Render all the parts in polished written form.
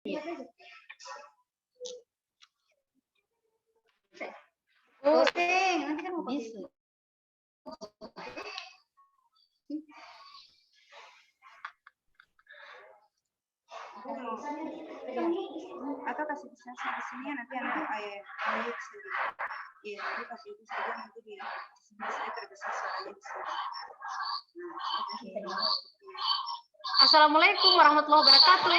Iya. Oh, nanti kan mau Bisa. Atau kasih bisa di sini ya, nanti anak ayat sendiri. Iya, nanti kasih itu saja nanti dia saya terbesar suaranya di sini. Assalamualaikum warahmatullahi wabarakatuh.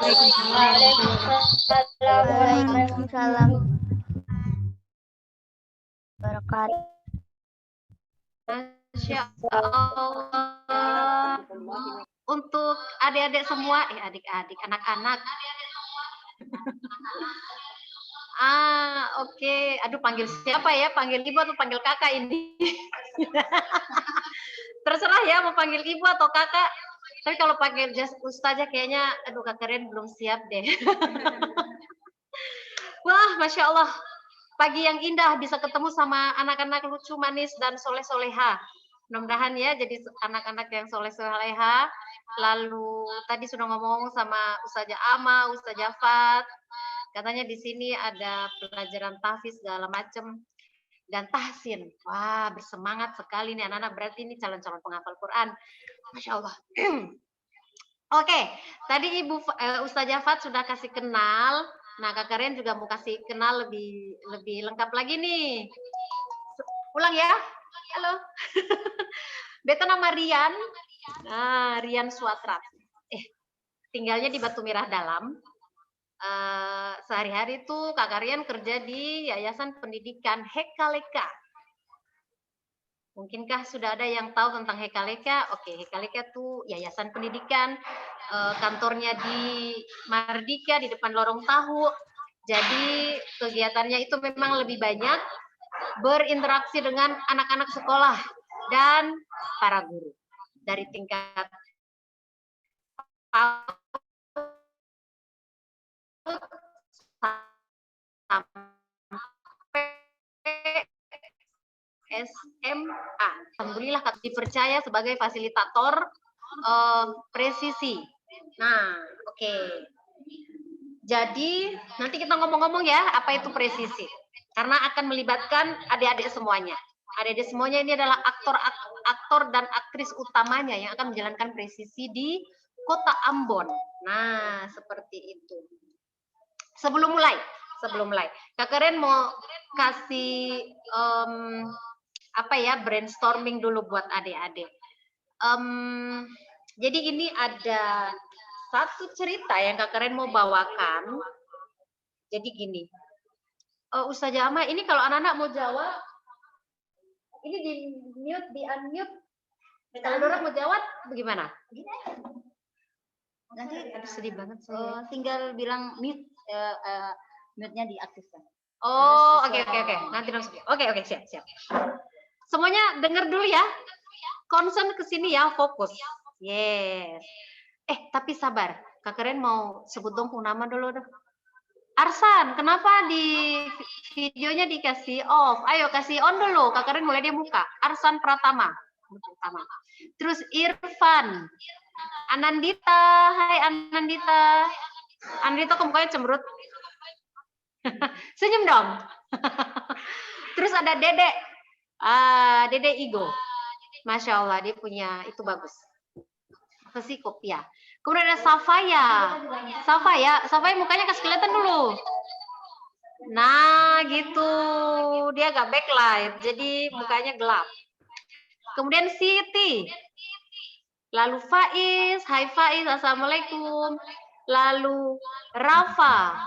Waalaikumsalam. Masya Allah. Untuk adik-adik semua, adik-adik, anak-anak. Oke. Aduh, panggil siapa ya? Panggil ibu atau panggil kakak ini? Terserah ya, mau panggil ibu atau kakak. Tapi kalau panggil ustazah kayaknya, aduh Kak Karen belum siap deh. Wah, Masya Allah. Pagi yang indah bisa ketemu sama anak-anak lucu, manis, dan soleh-soleha. Mudah-mudahan ya jadi anak-anak yang soleh-soleha. Lalu tadi sudah ngomong sama Ustazah Ama, Ustazah Fat. Katanya di sini ada pelajaran tahfiz segala macam dan tahsin. Wah, bersemangat sekali nih anak-anak. Berarti ini calon-calon penghafal Quran. Masya Allah. Oke, tadi Ibu Ustazah Fat sudah kasih kenal. Nah, Kak Karen juga mau kasih kenal lebih lengkap lagi nih. Ulang ya. Halo. Beta nama Rian. Rian Suatrat. Tinggalnya di Batu Merah Dalam. Sehari-hari tuh Kak Karen kerja di Yayasan Pendidikan Hekaleka. Mungkinkah sudah ada yang tahu tentang Hekaleka? Oke, Hekaleka tuh yayasan pendidikan, kantornya di Mardika di depan Lorong Tahu. Jadi kegiatannya itu memang lebih banyak berinteraksi dengan anak-anak sekolah dan para guru dari tingkat SMA. Alhamdulillah dipercaya sebagai fasilitator presisi. Nah, oke. Jadi nanti kita ngomong-ngomong ya apa itu presisi. Karena akan melibatkan adik-adik semuanya. Adik-adik semuanya ini adalah aktor dan aktris utamanya yang akan menjalankan presisi di Kota Ambon. Nah, seperti itu. Sebelum mulai, Kak Karen mau kasih brainstorming dulu buat adik-adik. Jadi ini ada satu cerita yang Kak Karen mau bawakan. Jadi gini, Ustazah Ama, ini kalau anak-anak mau jawab, ini di unmute. Kalau orang mau jawab, bagaimana? Nanti aduh sedih banget saya. tinggal bilang mute, mute-nya diaktifkan. Oh, oke. Nanti langsung. Oke, siap. Semuanya dengar dulu ya. Concern ke sini ya, fokus. Yes. Tapi sabar. Kak Karen mau sebut dong nama dulu dong. Arsan, kenapa di videonya dikasih off? Ayo kasih on dulu. Kak Karen mulai dia muka. Arsan Pratama. Terus Irfan. Anandita. Hai Anandita. Anandita kok mukanya cemberut. Senyum dong. Terus ada Dede. Dede Igo. Masya Allah, dia punya itu bagus. Psikop ya. Kemudian ada Safaya mukanya kasih kelihatan dulu. Nah, gitu. Dia agak backlight, jadi mukanya gelap. Kemudian Siti. Lalu Faiz. Hai Faiz, assalamualaikum. Lalu Rafa.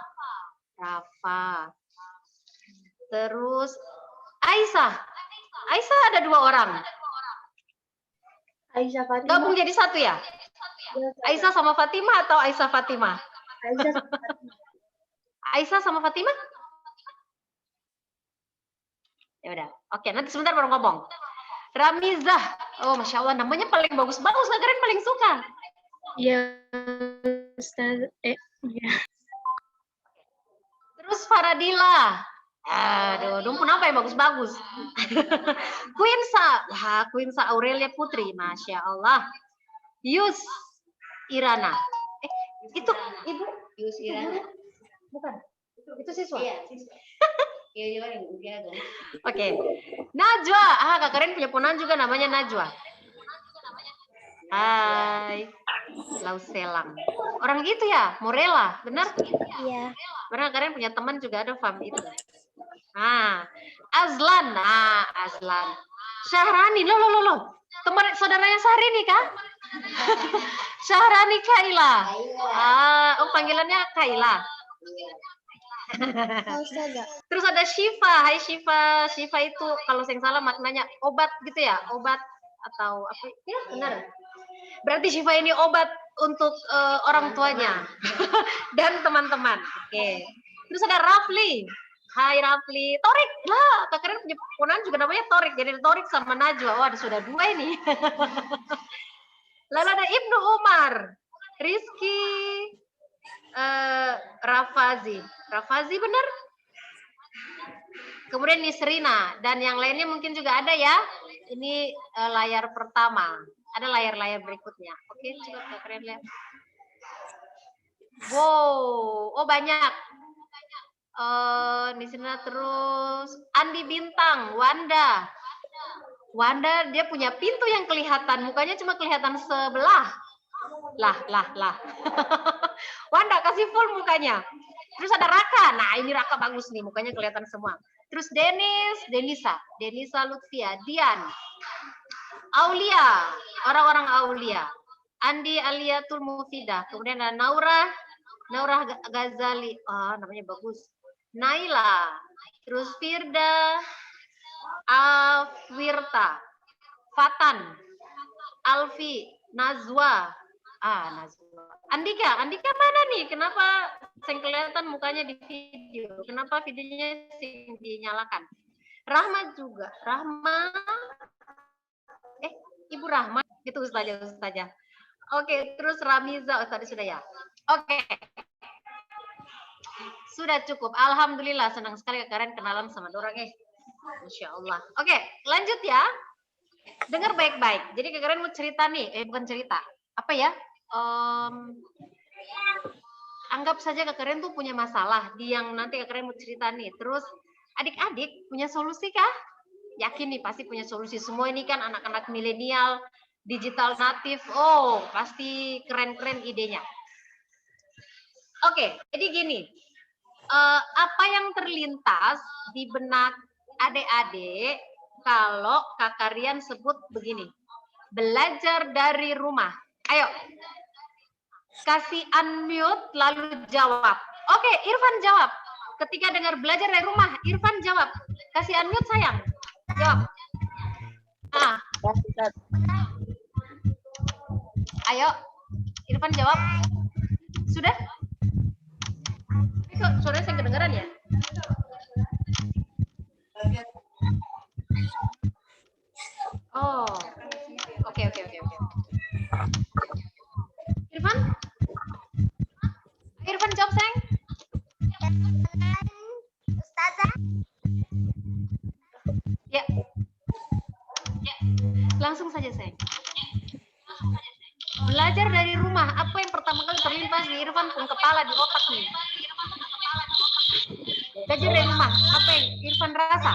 Terus Aisyah ada 2 orang. Aisyah Fatimah. Gabung jadi satu ya? Aisyah sama Fatimah atau Aisyah Fatimah? Aisyah sama Fatimah? Ya udah. Oke, nanti sebentar baru ngomong. Ramizah. Oh, Masya Allah, namanya paling bagus-bagus. Kak Karen paling suka. Iya, Ustaz. Iya. Terus Faradila. Aduh, kenapa yang bagus-bagus? Queensa Aurelia Putri, Masya Allah. Yus Irana. Itu Ibu Yus Irana. Bukan. Itu siswa. Iya, siswa. Iya, iya, Oke. Najwa. Kak Karen punya ponakan juga namanya Najwa. Hai. Lau Selang. Orang gitu ya? Morela, benar? Iya. Karena Karen punya teman juga ada Fam itu. Azlan. Azlan. Syahrani. Loh. Teman saudaranya Syahrini kah? Syahrani Kaila. Panggilannya Kaila. Terus ada Syifa. Hai Syifa. Syifa itu kalau saya salah maknanya obat gitu ya? Obat atau apa? Ya benar. Berarti Syifa ini obat untuk orang tuanya dan teman-teman. Oke. Terus ada Rafli. Hai Rafli. Torik lah. Kak Karen punya ponakan juga namanya Torik. Jadi Torik sama Najwa. Wah, sudah 2 ini. Lalu ada Ibnu Umar, Rizky, Rafazi. Rafazi benar? Kemudian Nisrina. Dan yang lainnya mungkin juga ada ya. Ini layar pertama. Ada layar-layar berikutnya. Oke, coba Kak Karen lihat. Wow, banyak. Nisrina terus. Andi Bintang, Wanda. Wanda dia punya pintu yang kelihatan. Mukanya cuma kelihatan sebelah. Lah. Wanda kasih full mukanya. Terus ada Raka. Nah, ini Raka bagus nih. Mukanya kelihatan semua. Terus Denisa Lutfia. Dian. Aulia, orang-orang Aulia. Andi Aliatul Mufidah. Kemudian ada Naura Ghazali. Namanya bagus. Naila. Terus Firda. Afwirta. Fatan. Alfi. Nazwa. Nazwa. Andika mana nih? Kenapa saya kelihatan mukanya di video? Kenapa videonya dinyalakan? Rahma juga. Ibu Rahma, itu Ustazah. Oke, terus Ramiza, tadi sudah ya. Oke. Sudah cukup. Alhamdulillah, senang sekali Karen kenalan sama dorang. Masya Allah. Oke, lanjut ya. Dengar baik-baik. Jadi Karen mau cerita nih, bukan cerita. Apa ya? Anggap saja Karen tuh punya masalah di yang nanti Karen mau cerita nih. Terus adik-adik punya solusi kah? Yakin nih pasti punya solusi. Semua ini kan anak-anak milenial, digital native. Pasti keren-keren idenya. Oke, jadi gini. Apa yang terlintas di benak adik-adik kalau Kak Karian sebut begini? Belajar dari rumah. Ayo. Kasih unmute lalu jawab. Oke, Irfan jawab. Ketika dengar belajar dari rumah, Irfan jawab. Kasih unmute sayang. Jawab. Ayo, Irfan jawab. Sudah? Kok suaranya saya kedengeran ya? Oke. Irfan jawab sayang. Ustazah. Ya. Langsung saja sayang. Belajar dari rumah. Apa yang pertama kali terlintas di Irfan pun kepala di otak nih? Belajar dari rumah. Apa yang Irfan rasa?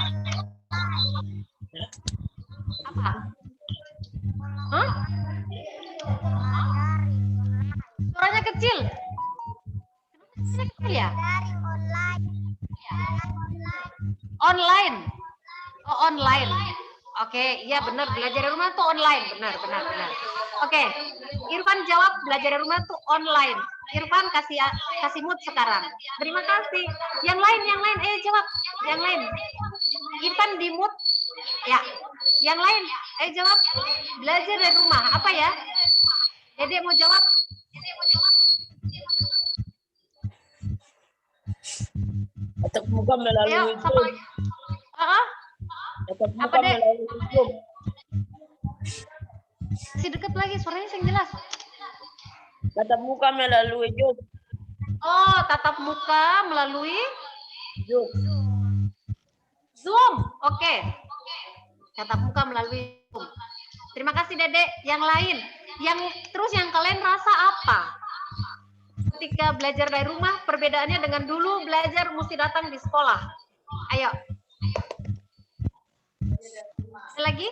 Apa? Suaranya kecil. Kecil ya? Online. Online. Oke, iya benar, belajar dari rumah tuh online. Benar. Oke, Irfan jawab belajar dari rumah tuh online. Irfan kasih mood sekarang. Terima kasih. Yang lain, jawab. Yang lain. Irfan di mood. Ya. Yang lain, jawab. Belajar dari rumah. Apa ya? Dede mau jawab? Tatap muka melalui Zoom. Tatap muka melalui Zoom. Masih dekat lagi, suaranya yang jelas. Tatap muka melalui Zoom. Tatap muka melalui Zoom. Zoom. Oke. Tatap muka melalui Zoom. Terima kasih Dedek. Yang lain, yang kalian rasa apa? ketika belajar dari rumah, perbedaannya dengan dulu belajar mesti datang di sekolah. Ayo. Lagi?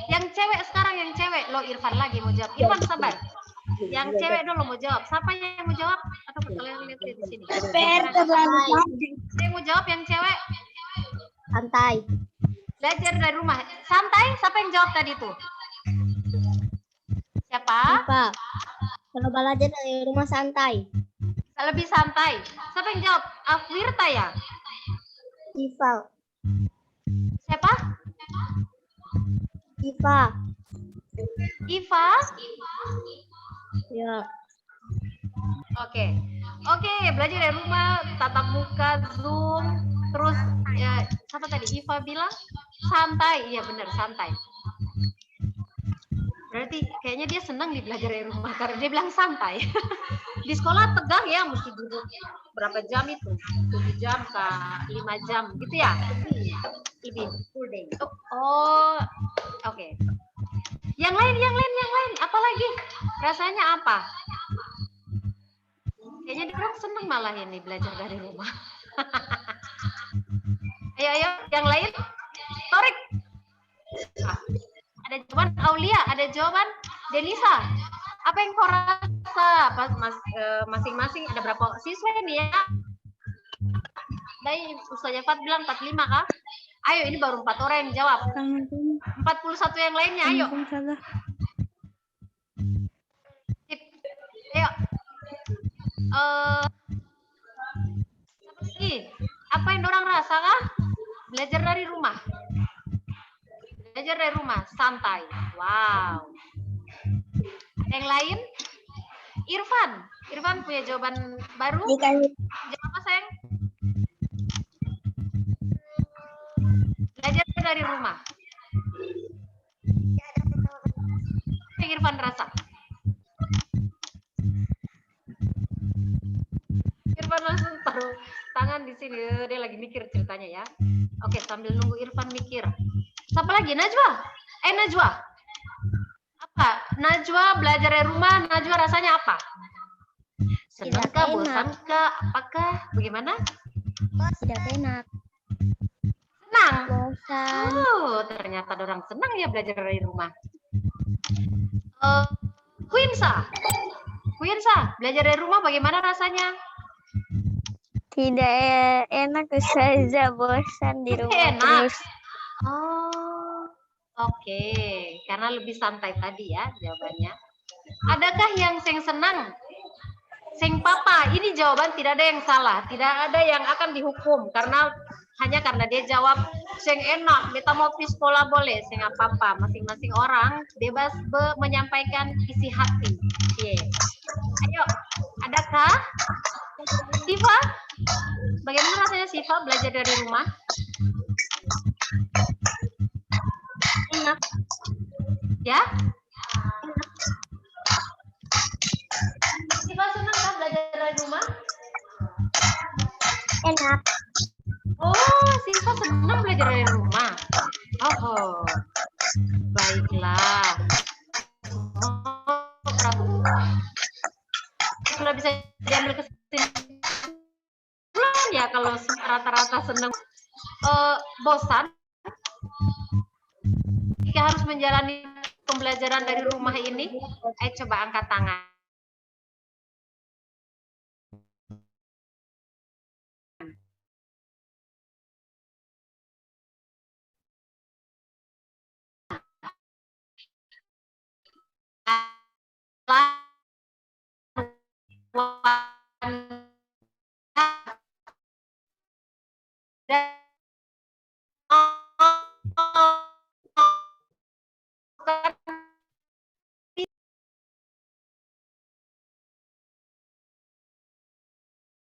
Yang cewek sekarang, yang cewek. Lo Irfan lagi mau jawab. Irfan sabar. Yang cewek dulu mau jawab. Siapa yang mau jawab? Atau kalian lihat di sini. Saya mau jawab yang cewek. Santai. Belajar dari rumah. Santai? Siapa yang jawab tadi tuh? Siapa? Pak. Kalau belajar dari rumah santai. Lebih santai. Siapa yang jawab? Afwirta ya? Iva. Siapa? Iva. Iva? Ya. Oke. Oke, belajar dari rumah, tatap muka, Zoom, terus ya, siapa tadi? Iva bilang santai. Iya benar, santai. Berarti kayaknya dia senang di belajar dari rumah karena dia bilang santai. Di sekolah tegang ya, mesti duduk berapa jam itu? 7 jam ke 5 jam gitu ya? Lebih full day. Oh, oke. Yang lain. Apa lagi? Rasanya apa? Kayaknya dia orang senang malah ini belajar dari rumah. Ayo, yang lain. Torik. Ada jawaban Aulia, ada jawaban Denisa. Apa yang kau rasa? Masing-masing ada berapa siswa ini ya? Tadi Ustaz Jafat bilang 45 kah? Ayo, ini baru 4 orang yang jawab. 41 yang lainnya, ayo. Sip. Ayo. Apa lagi? Apa yang orang rasa kah? Belajar dari rumah. Belajar dari rumah, santai. Wow. Yang lain? Irfan punya jawaban baru? Jawab apa sayang? Belajar dari rumah. Apa yang Irfan rasa? Irfan langsung taruh tangan di sini. Dia lagi mikir ceritanya ya. Oke, sambil nunggu Irfan mikir. Siapa lagi? Najwa. Najwa. Apa? Najwa belajar dari rumah. Najwa rasanya apa? Senang kah? Bosan kah? Apakah? Bagaimana? Tidak enak. Senang. Bosan. Oh, ternyata ada orang senang ya belajar dari rumah. Quinsa, belajar dari rumah bagaimana rasanya? Tidak enak, saja bosan di rumah Enak. terus. Oh, oke. Karena lebih santai tadi ya jawabannya. Adakah yang senang? Sing papa, ini jawaban tidak ada yang salah. Tidak ada yang akan dihukum. Hanya karena dia jawab sing enak, beta mau pi sekolah boleh, sing apa-apa. Masing-masing orang bebas menyampaikan isi hati. Yeah. Ayo, adakah? Siva, bagaimana rasanya Siva belajar dari rumah? Enak. Ya? Siva senang kan belajar dari rumah? Enak. Oh, Siva senang belajar dari rumah. Oh, baiklah. Sudah bisa diambil kesimpulan ya kalau rata-rata senang. Bosan jika harus menjalani pembelajaran dari rumah ini? Ayo coba angkat tangan.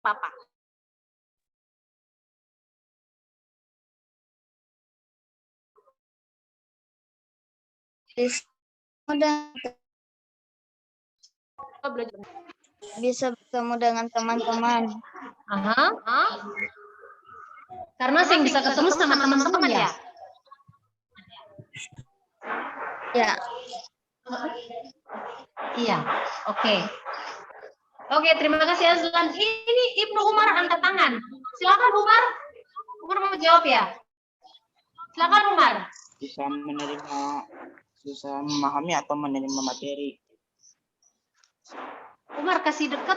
Papa. Bisa bertemu dengan teman-teman. Karena sing bisa ketemu sama teman-teman ya. Ya. Iya, oke. Oke, terima kasih Azlan. Ini Ibnu Umar angkat tangan. Silakan Umar. Umar mau jawab ya? Silakan Umar. Susah memahami atau menerima materi. Umar kasih dekat.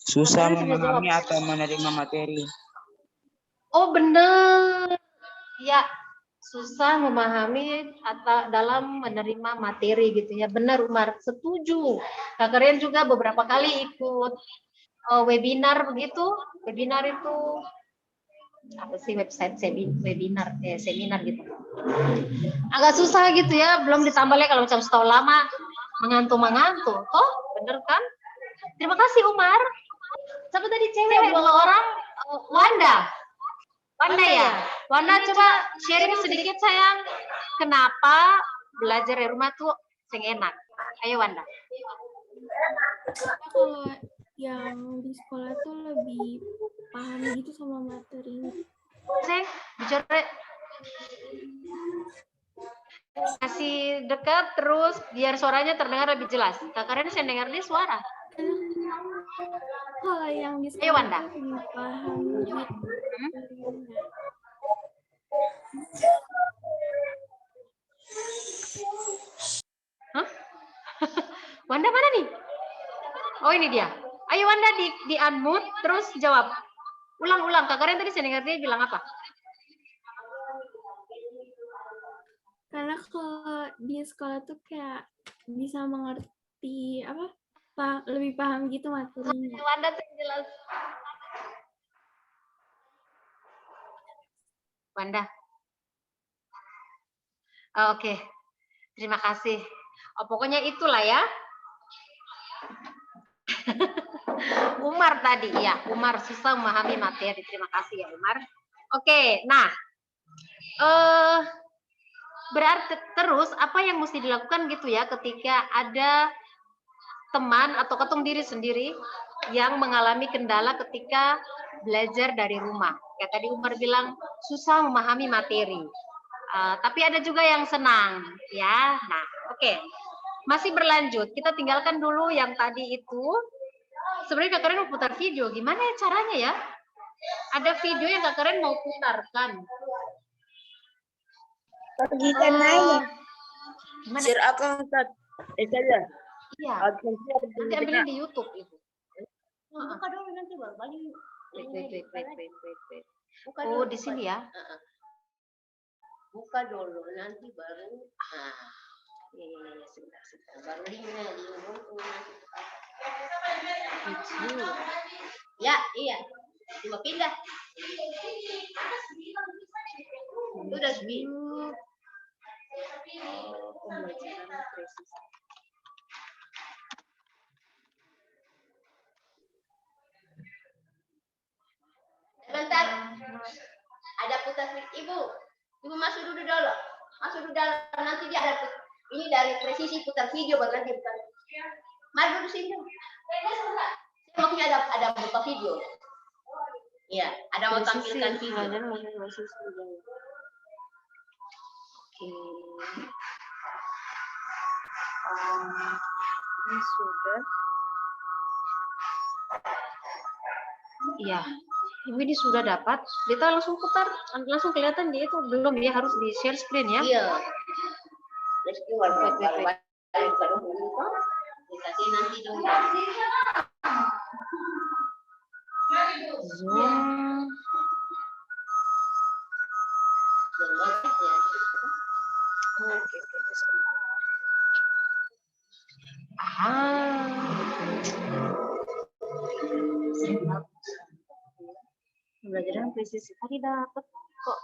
Susah Materi sudah memahami jawab. atau menerima materi. Oh benar. Ya, susah memahami atau dalam menerima materi gitu ya. Benar Umar, setuju. Kak Rian juga beberapa kali ikut webinar begitu. Webinar itu apa sih, website webinar seminar gitu. Agak susah gitu ya, belum ditambah lagi kalau macam setahun lama mengantuk. Oh, bener kan? Terima kasih Umar. Siapa tadi cewek 2 orang? Wanda ya. Wanda coba sharing sedikit sayang. Kenapa belajar di rumah tuh sing enak? Ayo Wanda. Kalau yang di sekolah tuh lebih paham gitu sama materinya. Sing bicara kasih dekat terus biar suaranya terdengar lebih jelas. Kak Karen saya dengar dia suara. Kalau yang di Ayo sekolah Wanda. tuh lebih paham gitu. Hah? Wanda mana nih? Oh ini dia. Ayo Wanda di unmute terus jawab. Ulang. Kak Karen tadi saya dengar dia bilang apa? Karena kalau di sekolah tuh kayak bisa mengerti lebih paham gitu materinya. Wanda tuh jelas. Wanda. Oh, oke. Terima kasih. Oh, pokoknya itulah ya. Umar tadi ya. Umar susah memahami materi. Terima kasih ya Umar. Oke, nah. Berarti terus apa yang mesti dilakukan gitu ya ketika ada teman atau ketum diri sendiri yang mengalami kendala ketika belajar dari rumah. Ya tadi Umar bilang susah memahami materi. Tapi ada juga yang senang ya. Nah, oke. Masih berlanjut. Kita tinggalkan dulu yang tadi itu. Sebenarnya Kak Karen mau putar video. Gimana ya caranya ya? Ada video yang Kak Karen mau putarkan. Bagikan aja. Gimana? Share akun Ustaz. Saja. Iya. Akun Nanti ambilin di YouTube itu. Buka dulu nanti baru balik. Wait. Buka Oh, dulu, di buka sini dulu. ya. Buka dulu nanti baru. Sebentar. Baru linknya di dulu nanti. Ya, iya. Cuma pindah. Udah speed. Pembelajaran presisi. Sebentar. Ada putar Ibu. Ibu masuk dulu. Masuk dulu dalam. Nanti dia ada ini dari presisi putar video baru nanti bukan. Mari duduk sini. Saya maksudnya ada buka video. Iya, ada mau tampilkan video. Oke. Ini sudah. Iya. Ini sudah dapat. Kita langsung putar, langsung kelihatan dia itu belum ya, harus di share screen ya. Iya. Let's go. Dikasih nanti dong. Zoom. Oke, sebentar. Pembelajaran presisi tadi dapat kok.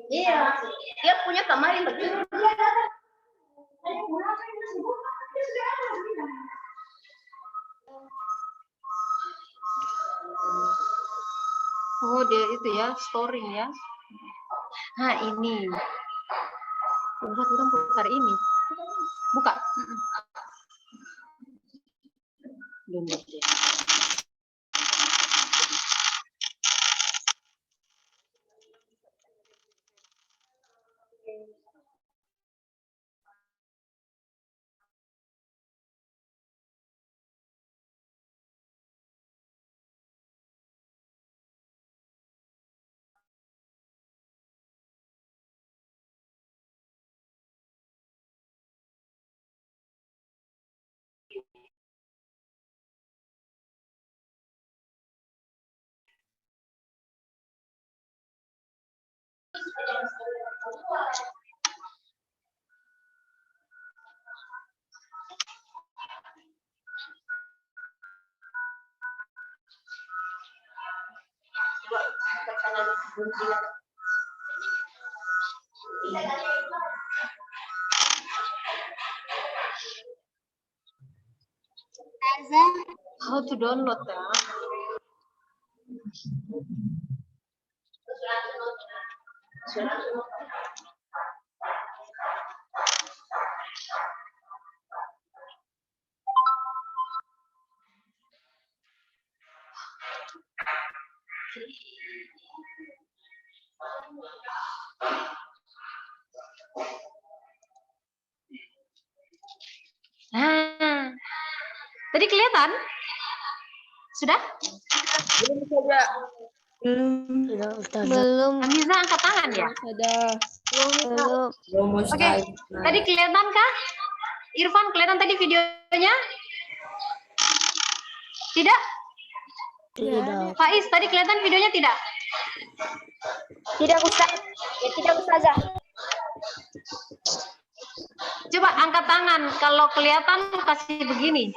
Iya, dia punya kemarin betul. Oh, dia itu ya, storing ya. Nah, ini. Kita putar ini. Buka. Belum baca. How to download ya? Nah, tadi kelihatan? Sudah? Belum saja. Belum. Amiza angkat tangan ya? Belum. Oke, tadi kelihatan kah? Irfan, kelihatan tadi videonya? Tidak? Tidak. Faiz, tadi kelihatan videonya tidak? Tidak Ustaz. Ya, tidak Ustazah. Coba angkat tangan. Kalau kelihatan kasih begini.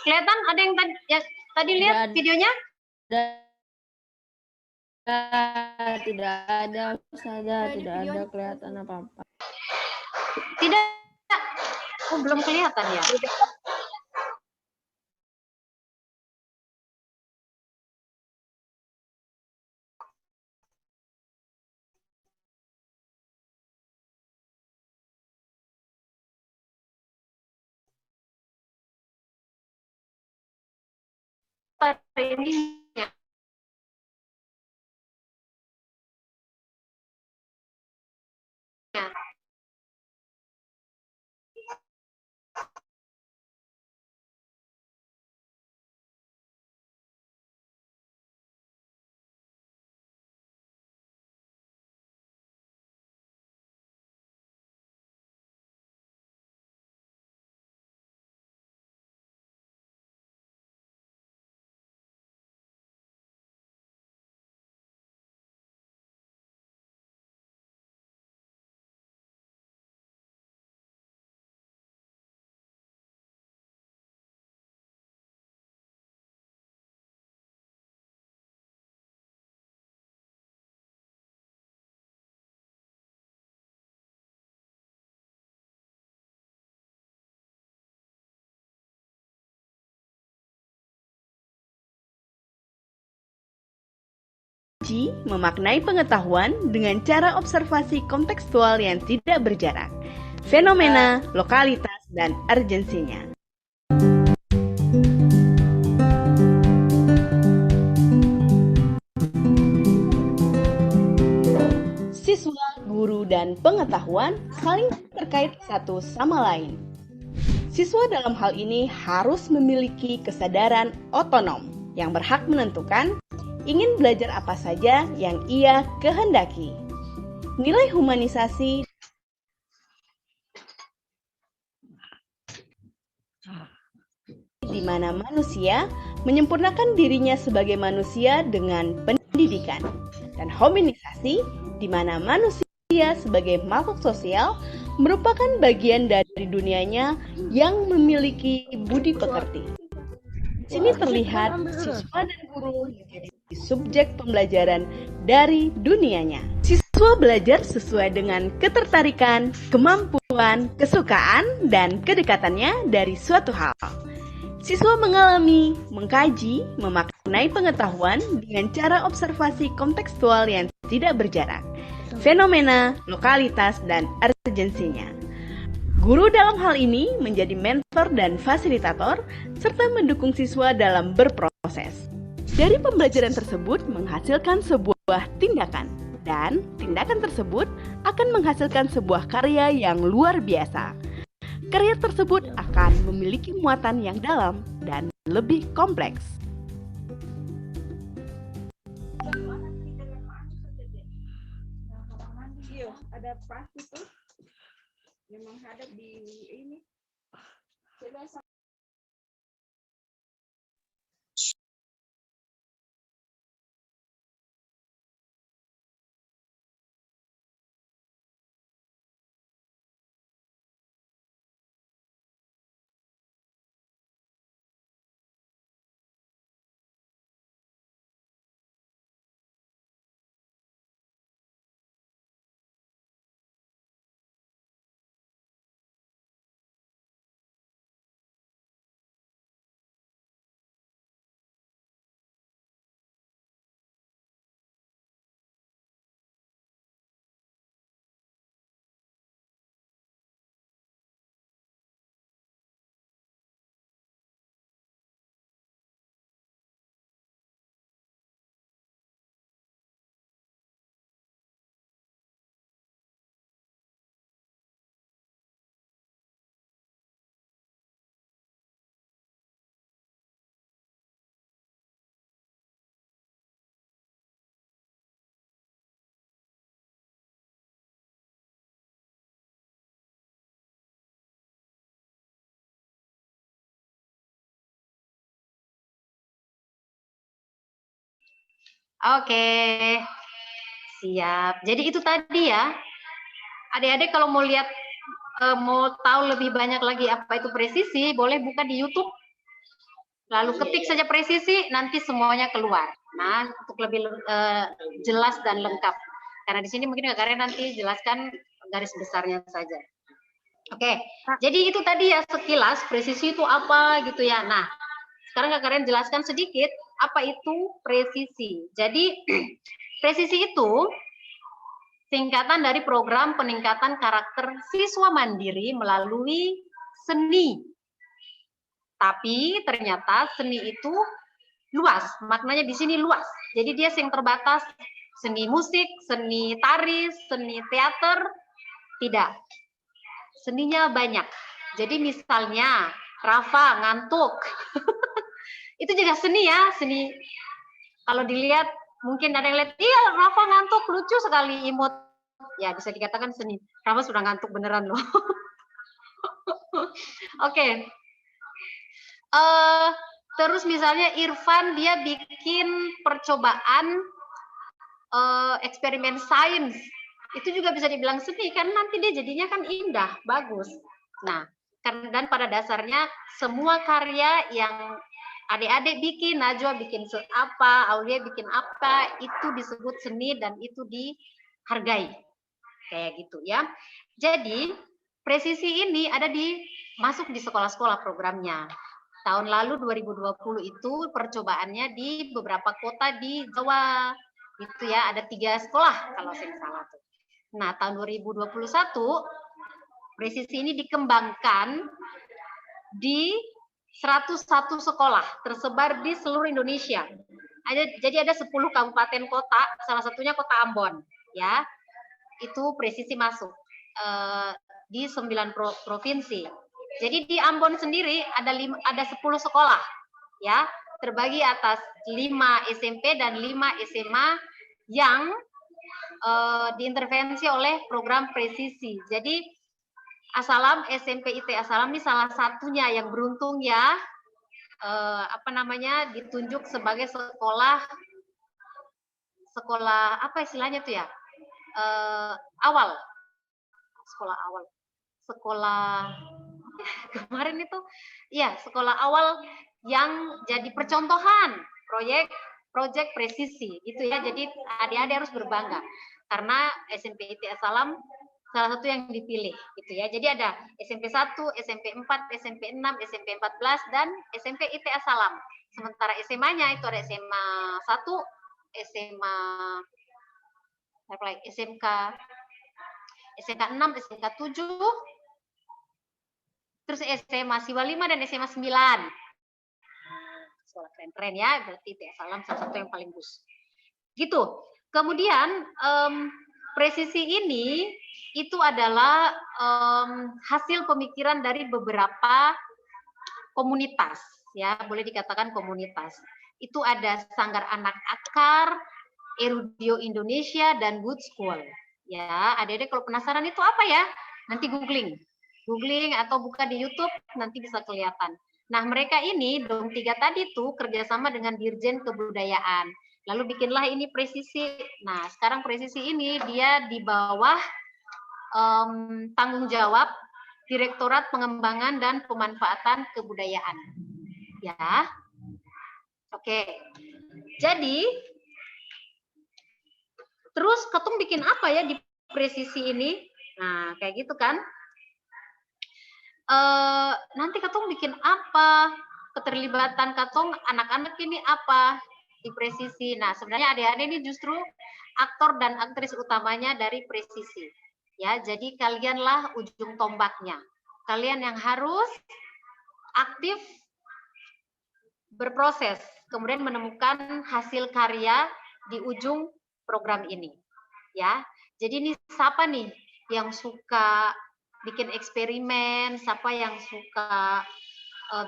Kelihatan? Ada yang tadi, ya, tadi lihat videonya? Tidak ada Ustazah, tidak ada kelihatan apa-apa. Tidak. Oh, belum kelihatan ya? Ini memaknai pengetahuan dengan cara observasi kontekstual yang tidak berjarak, fenomena, lokalitas, dan urgensinya. Siswa, guru, dan pengetahuan saling terkait satu sama lain. Siswa dalam hal ini harus memiliki kesadaran otonom yang berhak menentukan ingin belajar apa saja yang ia kehendaki. Nilai humanisasi di mana manusia menyempurnakan dirinya sebagai manusia dengan pendidikan, dan hominisasi di mana manusia sebagai makhluk sosial merupakan bagian dari dunianya yang memiliki budi pekerti. Di sini terlihat siswa dan guru menjadi subjek pembelajaran dari dunianya. Siswa belajar sesuai dengan ketertarikan, kemampuan, kesukaan, dan kedekatannya dari suatu hal. Siswa mengalami, mengkaji, memaknai pengetahuan dengan cara observasi kontekstual yang tidak berjarak, fenomena, lokalitas, dan urgensinya. Guru dalam hal ini menjadi mentor dan fasilitator, serta mendukung siswa dalam berproses. Dari pembelajaran tersebut menghasilkan sebuah tindakan, dan tindakan tersebut akan menghasilkan sebuah karya yang luar biasa. Karya tersebut akan memiliki muatan yang dalam dan lebih kompleks. Iya, ada pasti tuh yang menghadap di ini. Coba Oke, siap. Jadi itu tadi ya, adik-adik kalau mau lihat, mau tahu lebih banyak lagi apa itu presisi, boleh buka di YouTube. Lalu ketik saja presisi, nanti semuanya keluar. Nah, untuk lebih jelas dan lengkap. Karena di sini mungkin Kak Karen nanti jelaskan garis besarnya saja. Oke, jadi itu tadi ya sekilas presisi itu apa gitu ya. Nah, sekarang Kak Karen jelaskan sedikit apa itu presisi. Jadi presisi itu singkatan dari program peningkatan karakter siswa mandiri melalui seni. Tapi ternyata seni itu luas, maknanya di sini luas. Jadi dia yang terbatas seni musik, seni tari, seni teater, tidak. Seninya banyak. Jadi misalnya Rafa ngantuk. Itu juga seni ya, seni. Kalau dilihat mungkin ada yang lihat, iya Rafa ngantuk, lucu sekali imut. Ya bisa dikatakan seni. Rafa sudah ngantuk beneran loh. Oke. Terus misalnya Irfan dia bikin percobaan eksperimen sains. Itu juga bisa dibilang seni, kan nanti dia jadinya kan indah, bagus. Nah, dan pada dasarnya semua karya yang adik-adik bikin, Najwa bikin apa, Aulia bikin apa, itu disebut seni dan itu dihargai. Kayak gitu ya. Jadi, presisi ini ada masuk di sekolah-sekolah programnya. Tahun lalu 2020 itu percobaannya di beberapa kota di Jawa. Itu ya, ada 3 sekolah kalau saya salah tuh. Nah, tahun 2021 presisi ini dikembangkan di 101 sekolah tersebar di seluruh Indonesia. Jadi ada 10 kabupaten kota, salah satunya kota Ambon, ya. Itu presisi masuk di 9 provinsi. Jadi di Ambon sendiri ada 10 sekolah, ya, terbagi atas 5 SMP dan 5 SMA yang diintervensi oleh program presisi. Jadi Asalam, SMP IT Asalam ini salah satunya yang beruntung ya, ditunjuk sebagai sekolah apa istilahnya tuh ya, awal, sekolah kemarin itu, ya sekolah awal yang jadi percontohan proyek presisi gitu ya. Jadi adik-adik harus berbangga karena SMP IT Asalam salah satu yang dipilih gitu ya. Jadi ada SMP 1, SMP 4, SMP 6, SMP 14 dan SMP IT Asalam. Sementara SMA-nya itu ada SMA 1, SMA SMK 6, SMK 7, Terus SMA Siwa 5 dan SMA 9. Sekolah keren-keren ya, berarti TS Alam salah satu yang paling bagus. Gitu. Kemudian presisi ini itu adalah hasil pemikiran dari beberapa komunitas, ya boleh dikatakan komunitas. Itu ada Sanggar Anak Akar, Erudio Indonesia, dan Good School. Ya, adik-adik kalau penasaran itu apa ya? Nanti googling atau buka di YouTube nanti bisa kelihatan. Nah, mereka ini Dom 3 tadi tuh kerjasama dengan Dirjen Kebudayaan. Lalu bikinlah ini presisi. Nah, sekarang presisi ini dia di bawah tanggung jawab Direktorat Pengembangan dan Pemanfaatan Kebudayaan. Ya. Oke. Jadi terus Ketung bikin apa ya di presisi ini? Nah, kayak gitu kan. Nanti Ketung bikin apa? Keterlibatan Ketung anak-anak ini apa di presisi? Nah, sebenarnya adik-adik ini justru aktor dan aktris utamanya dari presisi. Ya, jadi kalianlah ujung tombaknya. Kalian yang harus aktif berproses, kemudian menemukan hasil karya di ujung program ini. Ya, jadi ini siapa nih yang suka bikin eksperimen, siapa yang suka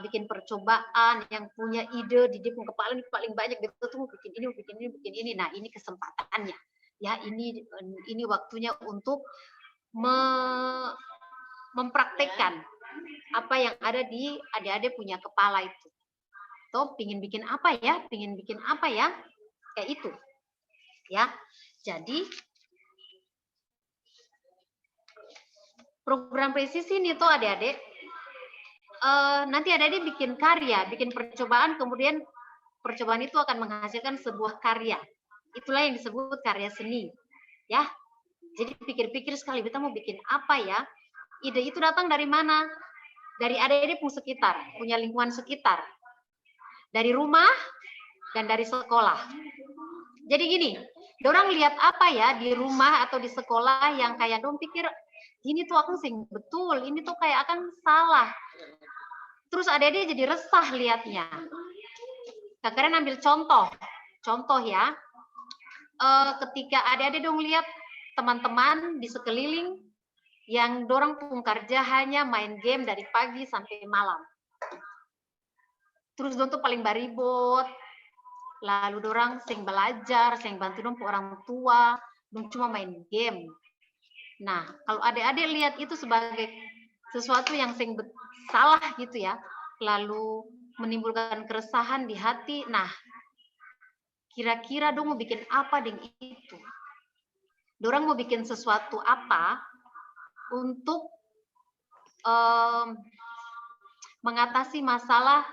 bikin percobaan, yang punya ide di depan kepala ini paling banyak gitu tuh bikin ini. Nah, ini kesempatannya. Ya, ini waktunya untuk mempraktekkan apa yang ada di adik-adik punya kepala itu. Tuh, pingin bikin apa ya? Kayak itu. Ya. Jadi program presisi ini tuh adik-adik nanti adik-adik bikin karya, bikin percobaan, kemudian percobaan itu akan menghasilkan sebuah karya. Itulah yang disebut karya seni. Ya. Jadi pikir-pikir sekali, kita mau bikin apa ya? Ide itu datang dari mana? Dari adik-adik sekitar, punya lingkungan sekitar. Dari rumah dan dari sekolah. Jadi gini, dorang lihat apa ya di rumah atau di sekolah yang kayak dong pikir, ini tuh aku sing betul, ini tuh kayak akan salah. Terus adik-adik jadi resah lihatnya. Kalian ambil contoh ya. Ketika adik-adik dong lihat teman-teman di sekeliling yang dorang pun kerja hanya main game dari pagi sampai malam. Terus dong tuh paling baribot, lalu dorang sing belajar, sing bantu dong orang tua, dong cuma main game. Nah, kalau adik-adik lihat itu sebagai sesuatu yang sing salah gitu ya, lalu menimbulkan keresahan di hati, nah kira-kira dong mau bikin apa dengan itu? Dorang mau bikin sesuatu apa untuk mengatasi masalah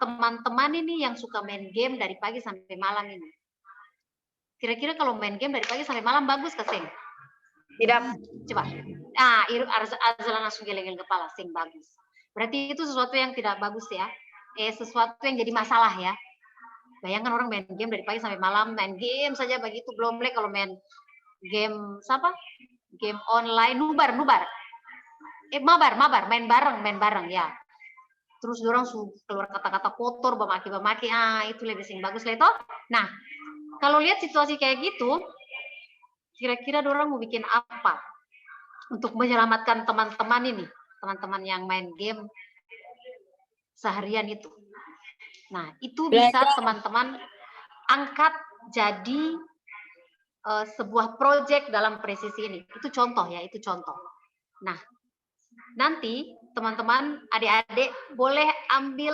teman-teman ini yang suka main game dari pagi sampai malam ini. Kira-kira kalau main game dari pagi sampai malam bagus ke Sing? Tidak. Coba. Nah, Arzala langsung geleng-geleng kepala, Sing bagus. Berarti itu sesuatu yang tidak bagus ya. Sesuatu yang jadi masalah ya. Bayangkan orang main game dari pagi sampai malam, main game saja begitu, belum lagi kalau main game game online, nubar main bareng ya. Terus orang keluar kata-kata kotor, bamaki itu lebih sing bagus lah itu. Nah, kalau lihat situasi kayak gitu, kira-kira orang mau bikin apa untuk menyelamatkan teman-teman ini, teman-teman yang main game seharian itu. Nah, itu bisa teman-teman angkat jadi sebuah proyek dalam presisi ini. Itu contoh ya, itu contoh. Nah, nanti teman-teman, adik-adik boleh ambil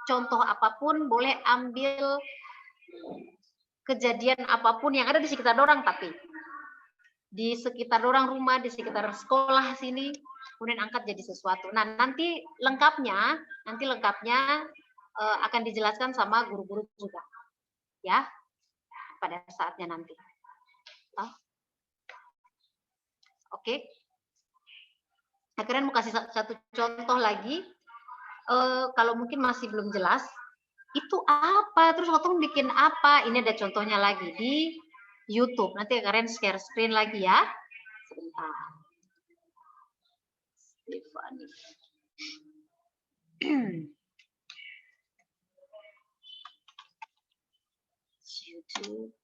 contoh apapun, boleh ambil kejadian apapun yang ada di sekitar dorang, tapi di sekitar dorang rumah, di sekitar sekolah sini, kemudian angkat jadi sesuatu. Nah, nanti lengkapnya akan dijelaskan sama guru-guru juga. Ya. Pada saatnya nanti. Oke. Akhirnya mau kasih satu contoh lagi. Kalau mungkin masih belum jelas, itu apa? Terus Otong bikin apa? Ini ada contohnya lagi di YouTube. Nanti kalian share screen lagi ya. Sebentar. Stefani. YouTube.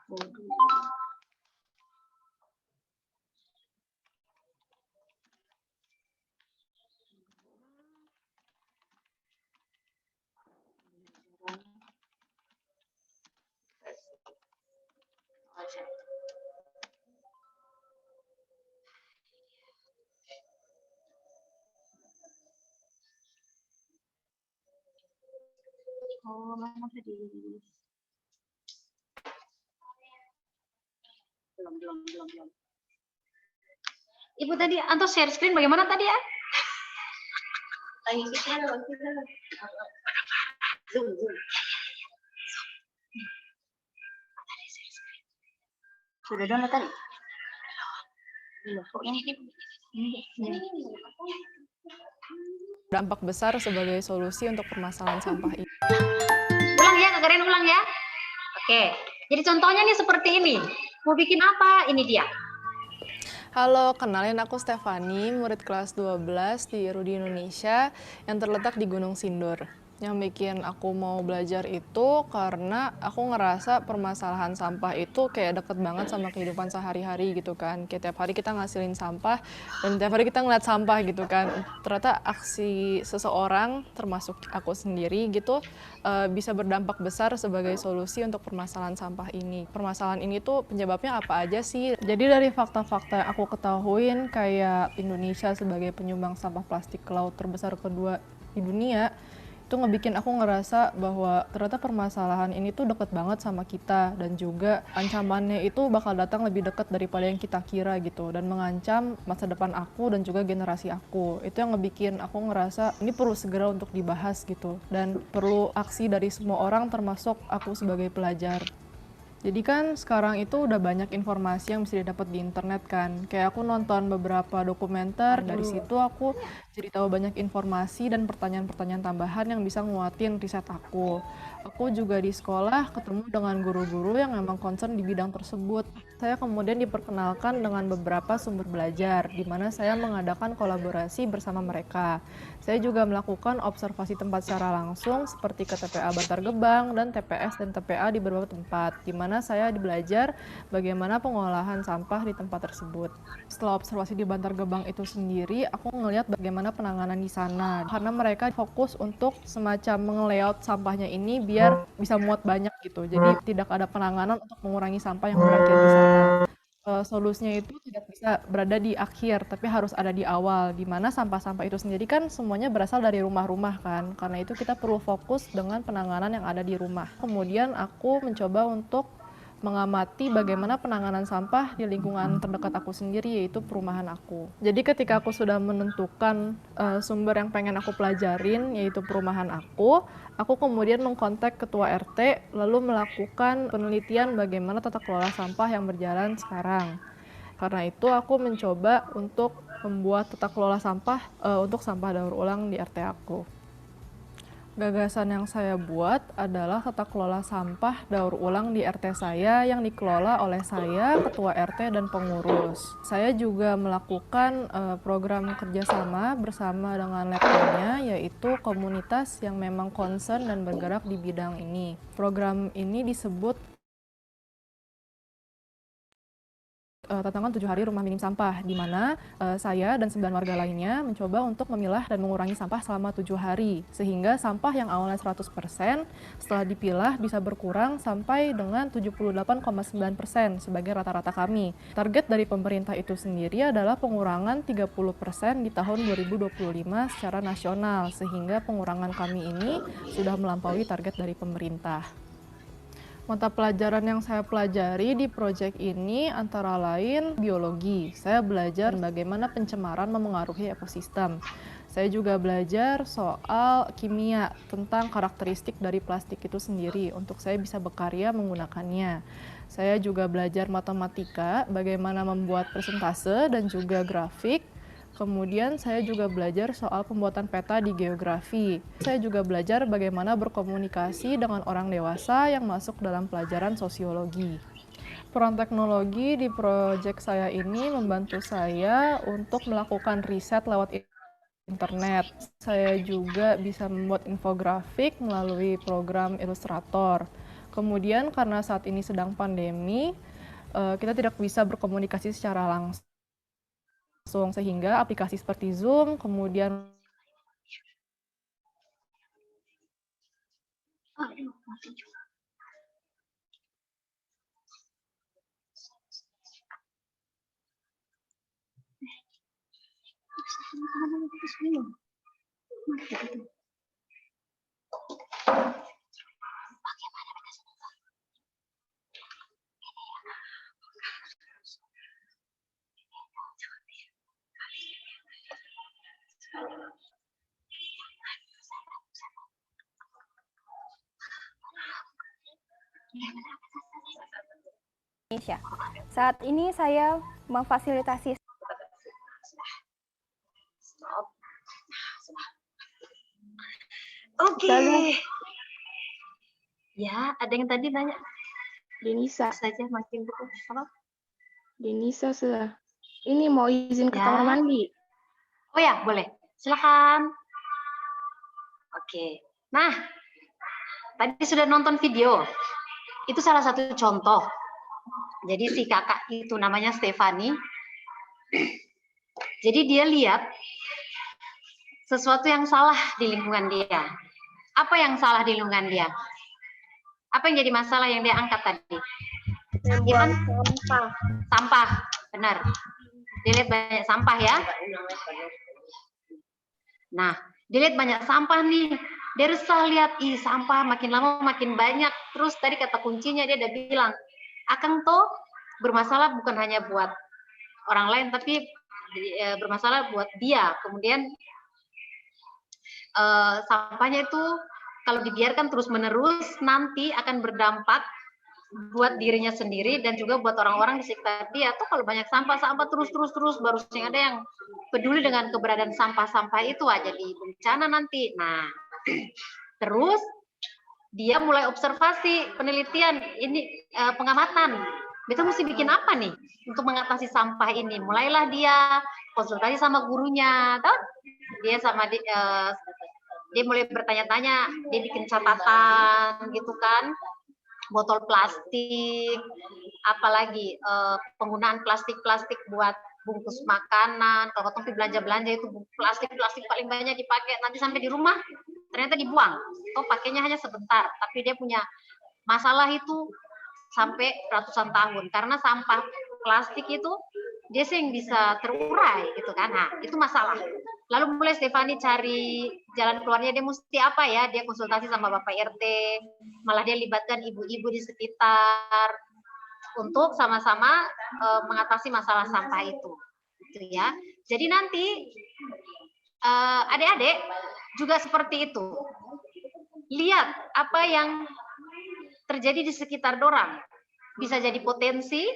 Modul. Oh, mana tadi? Belum. Ibu tadi atau share screen bagaimana tadi ya? Zoom. Sudah download tadi? Belum. Kok ini? Dampak besar sebagai solusi untuk permasalahan sampah ini. Ulang ya, Kak Karen, ulang ya. Oke, jadi contohnya nih seperti ini. Mau bikin apa? Ini dia. Halo, kenalin aku Stefani, murid kelas 12 di Rudi Indonesia yang terletak di Gunung Sindur. Yang bikin aku mau belajar itu karena aku ngerasa permasalahan sampah itu kayak deket banget sama kehidupan sehari-hari gitu kan. Kayak tiap hari kita ngasilin sampah dan tiap hari kita ngeliat sampah gitu kan. Ternyata aksi seseorang, termasuk aku sendiri gitu, bisa berdampak besar sebagai solusi untuk permasalahan sampah ini. Permasalahan ini tuh penyebabnya apa aja sih? Jadi dari fakta-fakta yang aku ketahuin kayak Indonesia sebagai penyumbang sampah plastik ke laut terbesar kedua di dunia, itu ngebikin aku ngerasa bahwa ternyata permasalahan ini tuh deket banget sama kita dan juga ancamannya itu bakal datang lebih dekat daripada yang kita kira gitu dan mengancam masa depan aku dan juga generasi aku. Itu yang ngebikin aku ngerasa ini perlu segera untuk dibahas gitu dan perlu aksi dari semua orang termasuk aku sebagai pelajar. Jadi kan sekarang itu udah banyak informasi yang bisa didapat di internet kan. Kayak aku nonton beberapa dokumenter, dari situ aku jadi tahu banyak informasi dan pertanyaan-pertanyaan tambahan yang bisa nguatin riset aku. Aku juga di sekolah ketemu dengan guru-guru yang memang concern di bidang tersebut. Saya kemudian diperkenalkan dengan beberapa sumber belajar, di mana saya mengadakan kolaborasi bersama mereka. Saya juga melakukan observasi tempat secara langsung seperti ke TPA Bantar Gebang dan TPS dan TPA di beberapa tempat, di mana saya belajar bagaimana pengolahan sampah di tempat tersebut. Setelah observasi di Bantar Gebang itu sendiri, aku ngelihat bagaimana penanganan di sana, karena mereka fokus untuk semacam meng-layout sampahnya ini biar bisa muat banyak gitu. Jadi tidak ada penanganan untuk mengurangi sampah yang berakhir di sana. Solusinya itu tidak bisa berada di akhir, tapi harus ada di awal, di mana sampah-sampah itu sendiri kan semuanya berasal dari rumah-rumah kan. Karena itu kita perlu fokus dengan penanganan yang ada di rumah. Kemudian aku mencoba untuk mengamati bagaimana penanganan sampah di lingkungan terdekat aku sendiri, yaitu perumahan aku. Jadi ketika aku sudah menentukan sumber yang pengen aku pelajarin, yaitu perumahan aku kemudian mengkontak ketua RT, lalu melakukan penelitian bagaimana tata kelola sampah yang berjalan sekarang. Karena itu aku mencoba untuk membuat tata kelola sampah untuk sampah daur ulang di RT aku. Gagasan yang saya buat adalah tata kelola sampah daur ulang di RT saya yang dikelola oleh saya, ketua RT, dan pengurus. Saya juga melakukan program kerjasama bersama dengan lektornya, yaitu komunitas yang memang concern dan bergerak di bidang ini. Program ini disebut tantangan 7 hari rumah minim sampah, di mana saya dan 9 warga lainnya mencoba untuk memilah dan mengurangi sampah selama 7 hari, sehingga sampah yang awalnya 100% setelah dipilah bisa berkurang sampai dengan 78,9% sebagai rata-rata kami. Target dari pemerintah itu sendiri adalah pengurangan 30% di tahun 2025 secara nasional, sehingga pengurangan kami ini sudah melampaui target dari pemerintah. Mata pelajaran yang saya pelajari di proyek ini antara lain biologi. Saya belajar bagaimana pencemaran memengaruhi ekosistem. Saya juga belajar soal kimia tentang karakteristik dari plastik itu sendiri untuk saya bisa berkarya menggunakannya. Saya juga belajar matematika, bagaimana membuat persentase dan juga grafik. Kemudian saya juga belajar soal pembuatan peta di geografi. Saya juga belajar bagaimana berkomunikasi dengan orang dewasa yang masuk dalam pelajaran sosiologi. Peran teknologi di proyek saya ini membantu saya untuk melakukan riset lewat internet. Saya juga bisa membuat infografik melalui program Illustrator. Kemudian karena saat ini sedang pandemi, kita tidak bisa berkomunikasi secara langsung, sehingga aplikasi seperti Zoom, kemudian Aduh, mati juga. Indonesia. Saat ini saya memfasilitasi Oke. Ya, ada yang tadi nanya. Denisa, Saja makin betul. Apa? Denisa sudah. Ini mau izin ke Ya. kamar mandi. Oh ya, boleh. Silakan. Oke. Nah, tadi sudah nonton video. Itu salah satu contoh. Jadi si kakak itu namanya Stefani. Jadi dia lihat sesuatu yang salah di lingkungan dia. Apa yang salah di lingkungan dia? Apa yang jadi masalah yang dia angkat tadi? Membuang sampah. Sampah, benar. Dia lihat banyak sampah ya. Nah, dia lihat banyak sampah nih. Dia resah lihat, ih sampah makin lama makin banyak. Terus tadi kata kuncinya dia udah bilang, Akang toh bermasalah bukan hanya buat orang lain, tapi bermasalah buat dia. Kemudian sampahnya itu kalau dibiarkan terus-menerus nanti akan berdampak buat dirinya sendiri dan juga buat orang-orang di sekitar dia. Tuh kalau banyak sampah terus baru ada yang peduli dengan keberadaan sampah-sampah itu aja di bencana nanti. Nah, terus dia mulai observasi, penelitian, ini pengamatan. Kita mesti bikin apa nih untuk mengatasi sampah ini? Mulailah dia konsultasi sama gurunya, toh? Dia sama dia mulai bertanya-tanya, dia bikin catatan gitu kan, botol plastik, apalagi penggunaan plastik buat bungkus makanan. Kalau ketemu belanja itu plastik paling banyak dipakai, nanti sampai di rumah ternyata dibuang. Oh pakainya hanya sebentar, tapi dia punya masalah itu sampai ratusan tahun karena sampah plastik itu dia sih yang bisa terurai gitu kan. Nah itu masalah. Lalu mulai Stefani cari jalan keluarnya, dia mesti apa ya, dia konsultasi sama Bapak RT, malah dia libatkan ibu-ibu di sekitar untuk sama-sama mengatasi masalah sampah itu gitu ya. Jadi nanti adik-adik juga seperti itu, lihat apa yang terjadi di sekitar dorang, bisa jadi potensi,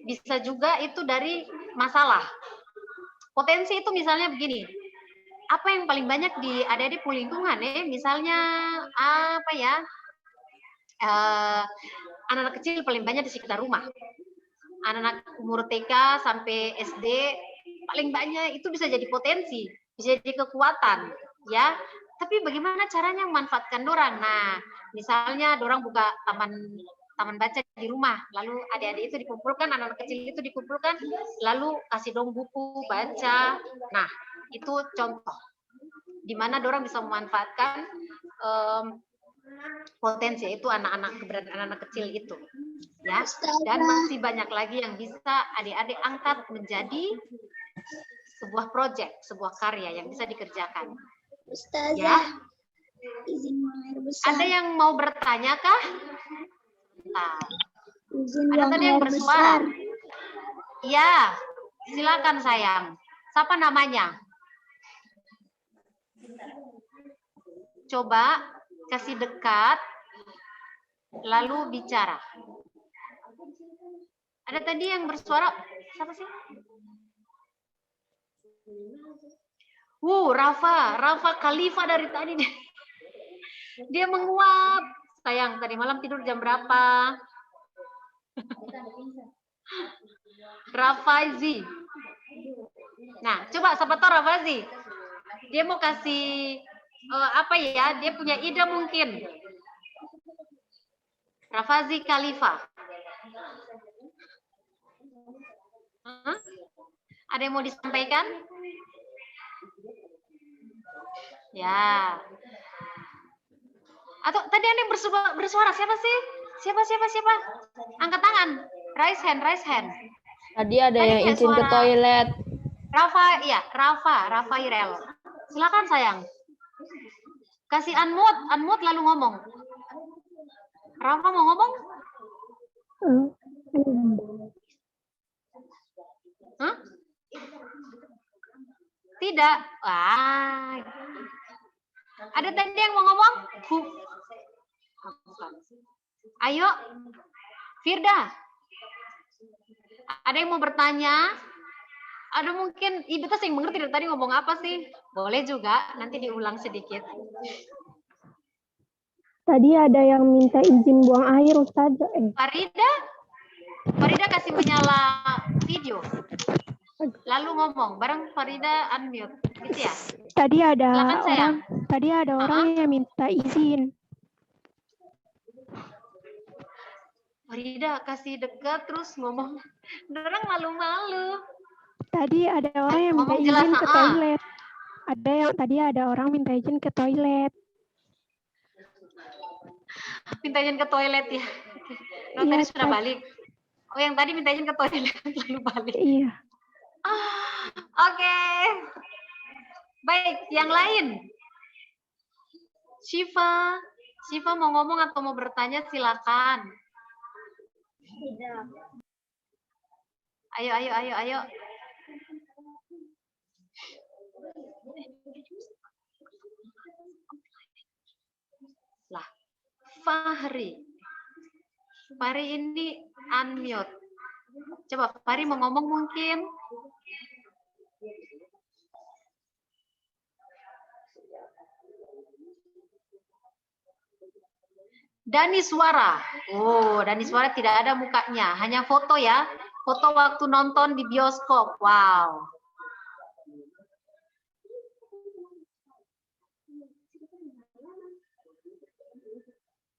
bisa juga itu dari masalah. Potensi itu misalnya begini, apa yang paling banyak di adik-adik lingkungan ya, misalnya apa ya, anak-anak kecil paling banyak di sekitar rumah, anak-anak umur TK sampai SD paling banyak, itu bisa jadi potensi, bisa jadi kekuatan ya. Tapi bagaimana caranya memanfaatkan dorang? Nah misalnya dorang buka taman baca di rumah, lalu adik-adik itu dikumpulkan, anak-anak kecil itu dikumpulkan, lalu kasih dong buku baca. Nah itu contoh di mana dorang bisa memanfaatkan potensi itu keberadaan anak-anak kecil itu ya. Dan masih banyak lagi yang bisa adik-adik angkat menjadi sebuah proyek, sebuah karya yang bisa dikerjakan. Ya, ada yang mau bertanya kah? Nah, ada tadi yang bersuara. Iya, silakan sayang. Siapa namanya? Coba kasih dekat, lalu bicara. Ada tadi yang bersuara, siapa sih? Rafa Khalifa dari tadi dia menguap. Sayang, tadi malam tidur jam berapa? Rafazi. Nah, coba siapa tahu Rafazi. Dia mau kasih apa ya? Dia punya ide mungkin. Rafazi Khalifa. Ada yang mau disampaikan? Ya. Atau tadi ada yang bersuara siapa sih? Siapa? Angkat tangan. Raise hand. Tadi ada yang izin ke toilet. Rafa Irel. Silakan sayang. Kasih unmute lalu ngomong. Rafa mau ngomong? Hah? Tidak. Ada tadi yang mau ngomong? Ayo, Firda. Ada yang mau bertanya? Ada mungkin ibu tuh yang mengerti dari tadi ngomong apa sih? Boleh juga, nanti diulang sedikit. Tadi ada yang minta izin buang air, Ustazah. Farida kasih menyala video. Lalu ngomong, bareng Farida unmute. Gitu ya? Tadi ada orang yang minta izin. Farida kasih dekat terus ngomong. Orang malu-malu. Tadi ada orang yang minta izin ke toilet. Tadi ada orang minta izin ke toilet. Minta izin ke toilet ya. Yang tadi sudah balik. Oh, yang tadi minta izin ke toilet lalu balik. Iya. Oke. Baik, yang lain. Syifa mau ngomong atau mau bertanya silakan. Tidak. Ayo. Lah, Fahri ini unmute. Coba Fahri mau ngomong mungkin. Dani Suara. Oh, Dani Suara tidak ada mukanya, hanya foto ya. Foto waktu nonton di bioskop. Wow.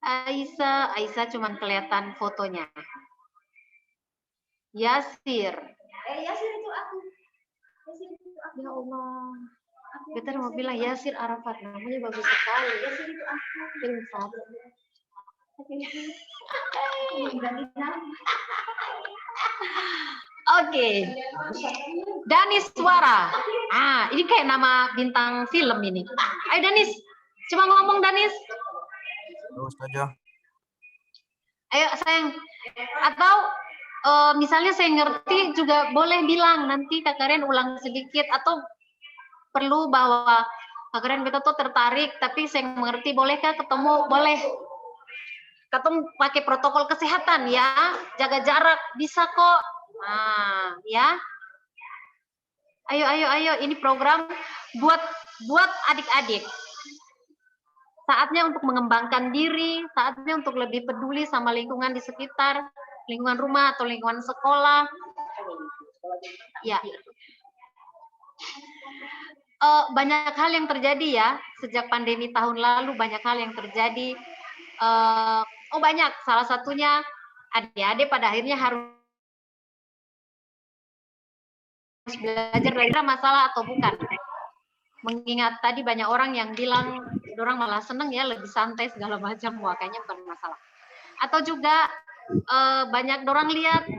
Aisyah cuman kelihatan fotonya. Yasir. Yasir itu aku. Ya Allah. Betul mau bilang Yasir Arafat, namanya bagus sekali. Yasir itu aku. Kirim satu. Oke. Danis Suara. Ini kayak nama bintang film ini. Ayo Danis, coba ngomong Danis. Ayo sayang. Atau misalnya saya ngerti juga boleh bilang, nanti Kak Karen ulang sedikit, atau perlu bahwa Kak Karen betul tuh tertarik tapi saya mengerti, bolehkah ketemu? Boleh. Ketemu pakai protokol kesehatan ya, jaga jarak, bisa kok. Ya. Ayo, ini program buat adik-adik. Saatnya untuk mengembangkan diri, saatnya untuk lebih peduli sama lingkungan di sekitar, lingkungan rumah atau lingkungan sekolah. Ya. Banyak hal yang terjadi ya, sejak pandemi tahun lalu banyak hal yang terjadi. Banyak, salah satunya adik-adik pada akhirnya harus belajar dari masalah atau bukan. Mengingat tadi banyak orang yang bilang, orang malah seneng ya, lebih santai segala macam, wah kayaknya bukan masalah. Atau juga banyak orang lihat,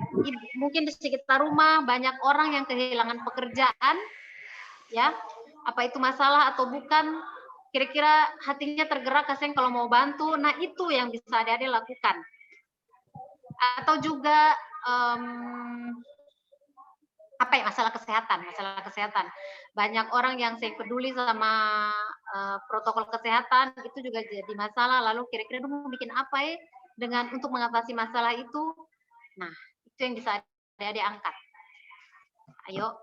mungkin di sekitar rumah, banyak orang yang kehilangan pekerjaan, ya, apa itu masalah atau bukan, kira-kira hatinya tergerak, kasihan kalau mau bantu, nah itu yang bisa adik-adik lakukan. Atau juga masalah kesehatan. Banyak orang yang saya peduli sama protokol kesehatan, itu juga jadi masalah, lalu kira-kira mau bikin apa ya dengan untuk mengatasi masalah itu. Nah, itu yang bisa adik-adik angkat. Ayo.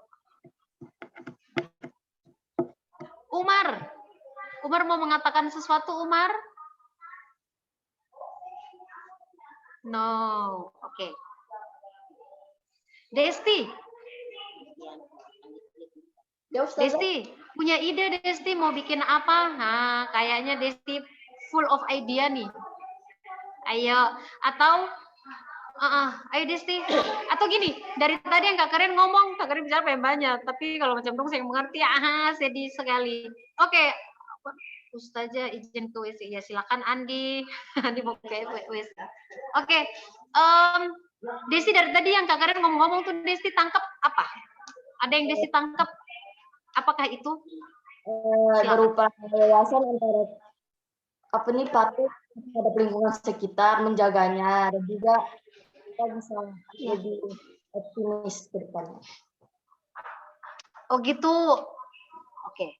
Umar mau mengatakan sesuatu, Umar? No, oke. Desti. Ya, Ustazah. Desti, punya ide Desti mau bikin apa? Nah, kayaknya Desti full of idea nih. Ayo, atau ayo Desti. Atau gini, dari tadi yang Kak Karen ngomong, Kak Karen bicara banyak, tapi kalau macam dong saya mengerti, sedih sekali. Oke, Ustazah izin ke WC. Ya silakan Andi. Andi mau ke WC. Oke, Desti dari tadi yang Kak Karen ngomong-ngomong tuh Desti tangkap apa? Ada yang Desti tangkap? Apakah itu? Berupa yayasan antara apa nih patuh terhadap lingkungan sekitar, menjaganya, dan juga kita bisa lebih optimis ke depannya. Oh gitu. Oke.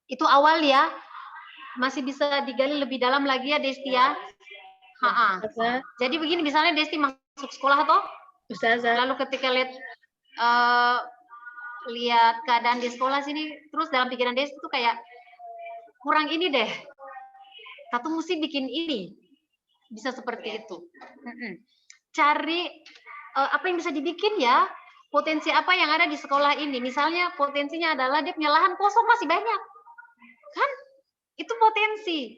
Itu awal ya. Masih bisa digali lebih dalam lagi ya Desti ya. Jadi begini, misalnya Desti masuk sekolah toh. Lalu ketika lihat keadaan di sekolah sini, terus dalam pikiran Desti tuh kayak kurang ini deh. Satu mesti bikin ini. Bisa seperti itu. Cari apa yang bisa dibikin ya. Potensi apa yang ada di sekolah ini. Misalnya potensinya adalah dia punya lahan kosong masih banyak. Kan? Itu potensi.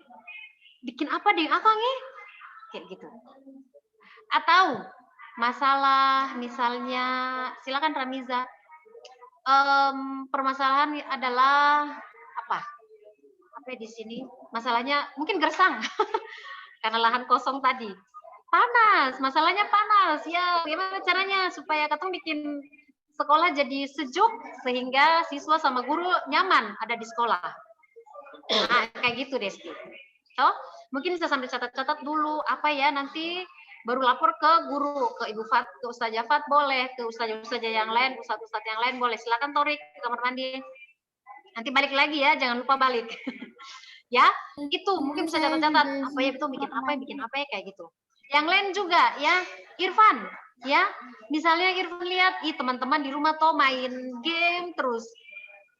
Bikin apa deh akang kayak gitu. Atau masalah misalnya, silakan Ramiza. Permasalahan adalah apa di sini? Masalahnya mungkin gersang karena lahan kosong tadi. Panas, masalahnya panas. Ya, gimana caranya supaya katong bikin sekolah jadi sejuk sehingga siswa sama guru nyaman ada di sekolah. Nah, kayak gitu Desti. So, mungkin bisa sambil catat-catat dulu apa ya, nanti baru lapor ke guru, ke Ibu Fat, ke Ustazah Fat boleh, ke Ustazah yang lain, Ustaz yang lain boleh. Silakan Torik ke kamar mandi. Nanti balik lagi ya, jangan lupa balik. Ya, itu mungkin bisa catat-catat apa ya, itu bikin apa ya kayak gitu. Yang lain juga ya, Irfan, ya. Misalnya Irfan lihat, teman-teman di rumah toh main game terus.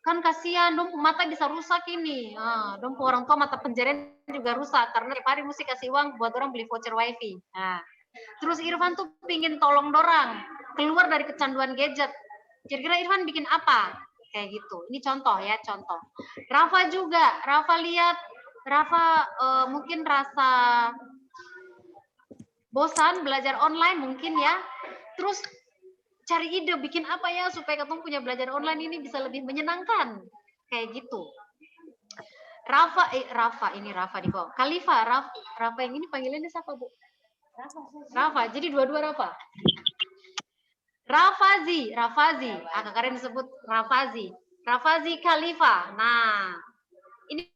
Kan kasihan dong, mata bisa rusak ini. Dong orang tua mata pencarian juga rusak karena tiap hari mesti kasih uang buat orang beli voucher wifi. Nah, terus Irfan tuh pingin tolong dorang keluar dari kecanduan gadget. Kira-kira Irfan bikin apa? Kayak gitu. Ini contoh ya, contoh. Rafa juga, Rafa mungkin rasa bosan belajar online mungkin ya. Terus cari ide bikin apa ya supaya ketemu punya belajar online ini bisa lebih menyenangkan kayak gitu. Rafa di bawah. Khalifa, Rafa yang ini panggilannya siapa Bu? Rafa. Jadi dua-dua Rafa. Rafazi. Kak Karen disebut Rafazi Khalifa. Nah, ini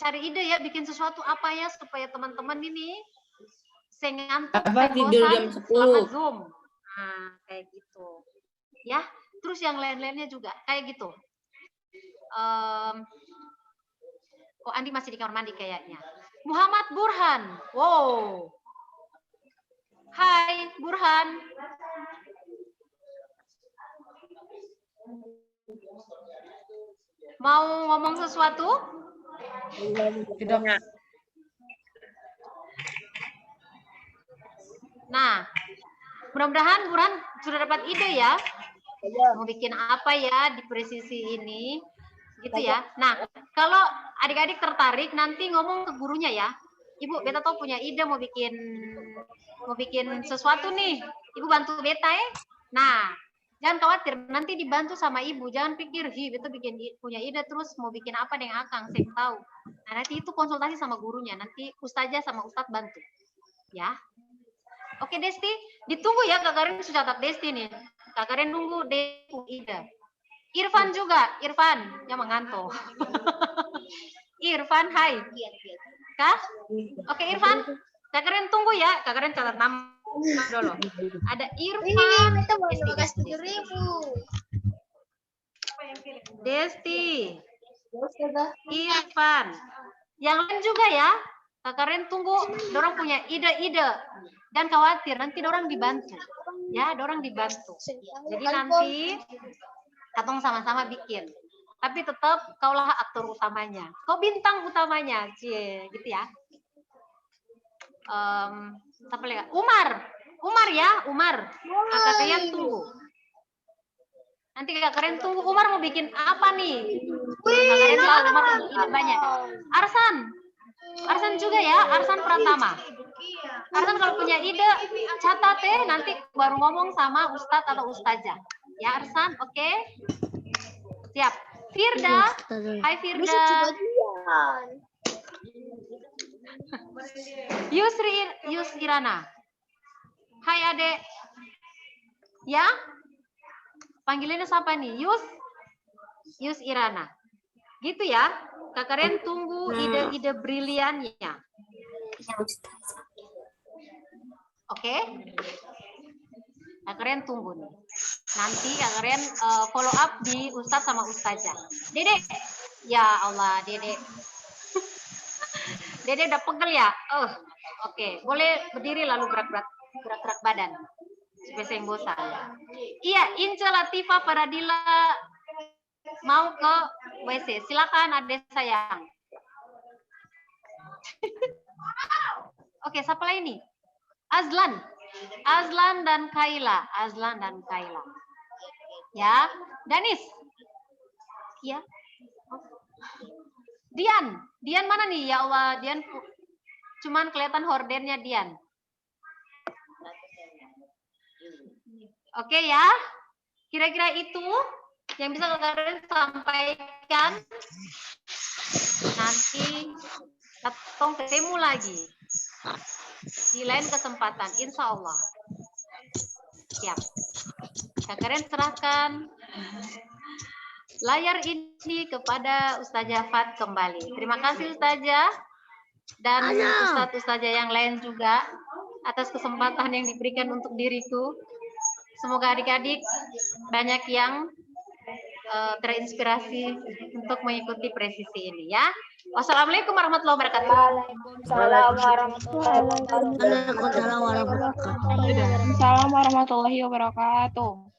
cari ide ya, bikin sesuatu apa ya supaya teman-teman ini ngantuk, tidur jam 10. Zoom. Nah, kayak gitu. Ya, terus yang lain-lainnya juga kayak gitu. Andi masih di kamar mandi kayaknya. Muhammad Burhan. Wow. Hai, Burhan. Mau ngomong sesuatu? Tidak. Nah, mudah-mudahan Burhan sudah dapat ide ya. Mau bikin apa ya di presisi ini, gitu ya. Nah, kalau adik-adik tertarik nanti ngomong ke gurunya ya. Ibu, beta tuh punya ide mau bikin sesuatu nih. Ibu bantu beta ya. Nah, jangan khawatir, nanti dibantu sama ibu. Jangan pikir, beta punya ide terus mau bikin apa dengan akang, saya tahu. Nah, nanti itu konsultasi sama gurunya. Nanti Ustazah sama Ustadz bantu. Ya. Oke Desti, ditunggu ya Kak Karen sudah catat Desti nih. Kak Karen nunggu Desti ide. Irfan juga, Irfan yang mengantuk. Irfan, hai. Kak? Oke Irfan, Kak Karen tunggu ya. Kak Karen catat nama dulu. Ada Irfan. Desti. Irfan. Yang lain juga ya. Kakak Ren tunggu. Dorang punya ide-ide. Dan khawatir nanti dorang dibantu. Ya, dorang dibantu. Jadi nanti katong sama-sama bikin. Tapi tetap kaulah aktor utamanya. Kau bintang utamanya, cie, gitu ya. Siapa lagi? Umar ya, Umar. Kakak Rian tunggu. Nanti kakak Ren tunggu Umar mau bikin apa nih? Kakak Ren tahu Umar punya ide banyak. Arsan juga ya, Arsan Pratama. Arsan kalau punya ide catat nanti baru ngomong sama Ustadz atau Ustazah. Ya Arsan, oke? Siap. Firda, hai Firda. Yus Irana. Hai Adek. Ya? Panggilannya siapa nih? Yus Irana. Gitu ya. Kakak Ren tunggu ide-ide briliannya. Oke? Kakak Ren tunggu nih. Nanti Kakak Ren follow up di Ustadz sama Ustazah. Dedek. Ya Allah, Dedek. Dedek udah pegel ya? Oke. Boleh berdiri lalu gerak-gerak badan. Supaya saya bosan. Iya, Inca Latifah Paradila mau ke WC. Silakan adek sayang. Oke, siapa lagi nih? Azlan dan Kaila. Ya, Danis. Ya. Dian mana nih? Ya Allah, Dian cuman kelihatan hordennya Dian. Oke ya. Kira-kira itu yang bisa kalian sampaikan. Nanti kita ketemu lagi di lain kesempatan, insya Allah. Siap. Kalian serahkan layar ini kepada Ustazah Fat kembali. Terima kasih Ustazah dan Ustazah yang lain juga atas kesempatan yang diberikan untuk diriku. Semoga adik-adik banyak yang terinspirasi untuk mengikuti presisi ini ya. Wassalamualaikum warahmatullahi wabarakatuh. Waalaikumsalam warahmatullahi wabarakatuh.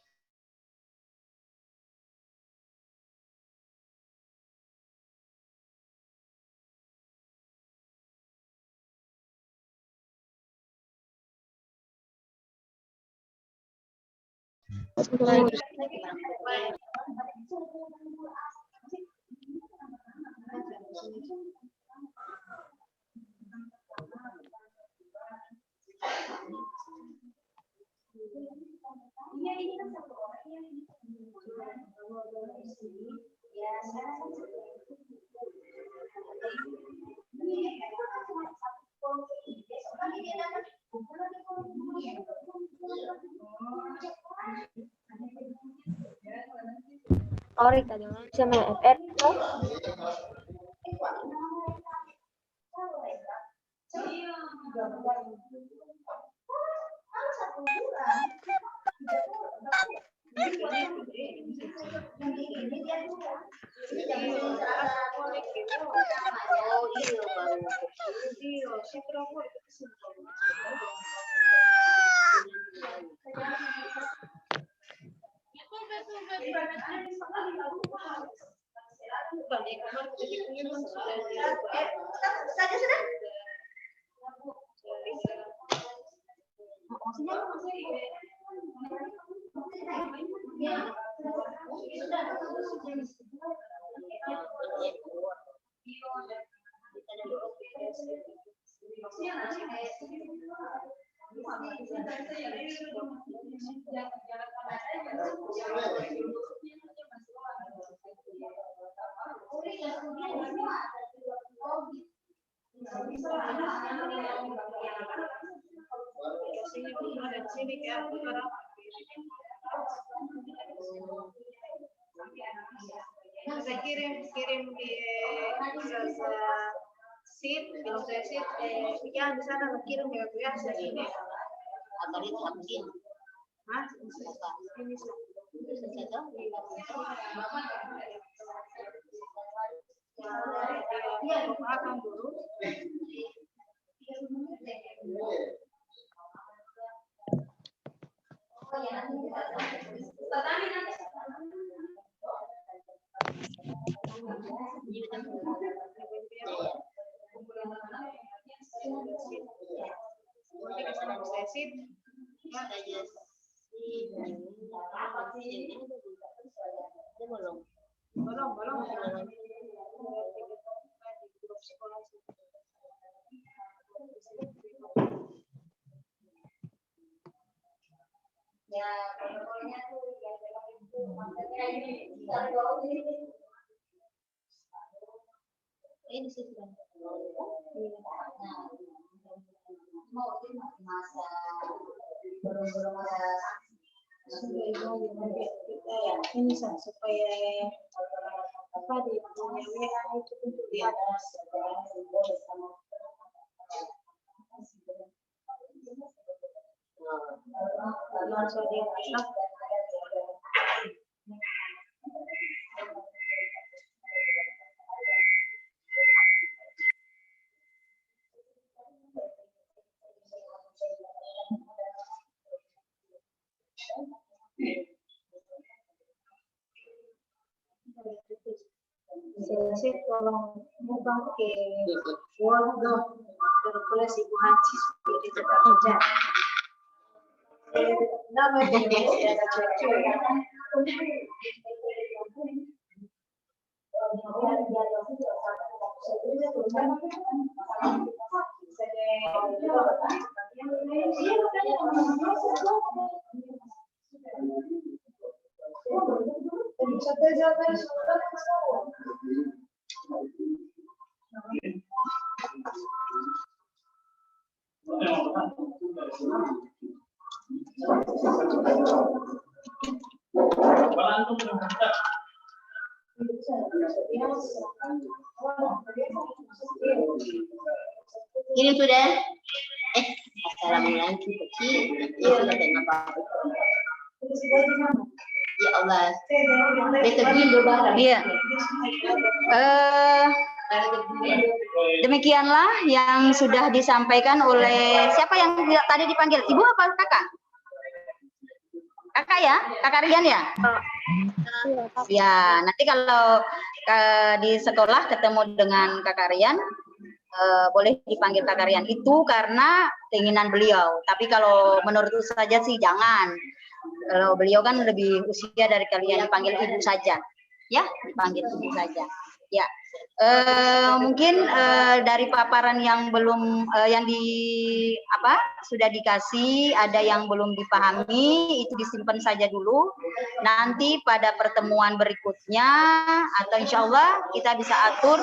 Sorry, tadi bisa main FF. Saya kirim di sheet, film saya sheet, ya di sana kirim ya Bu ya, saya ini. Agar itu mungkin. Ini sih ini supaya apa di WA itu di atas saya tolong mubang ke Word terus Ibu Haji seperti tetap kerja. Nama dia ini sudah assalamualaikum kecil ya Allah Iya. Demikianlah yang sudah disampaikan oleh siapa yang tadi dipanggil, Ibu apa Kakak? Kakak ya, Kakak Rian ya? Ya, nanti kalau di sekolah ketemu dengan Kakak Rian, boleh dipanggil Kakak Rian itu karena keinginan beliau. Tapi kalau menurut saja sih jangan. Kalau beliau kan lebih usia dari kalian, dipanggil ibu saja, ya, dipanggil ibu saja. Ya, mungkin dari paparan yang belum sudah dikasih, ada yang belum dipahami, itu disimpan saja dulu. Nanti pada pertemuan berikutnya atau insya Allah kita bisa atur.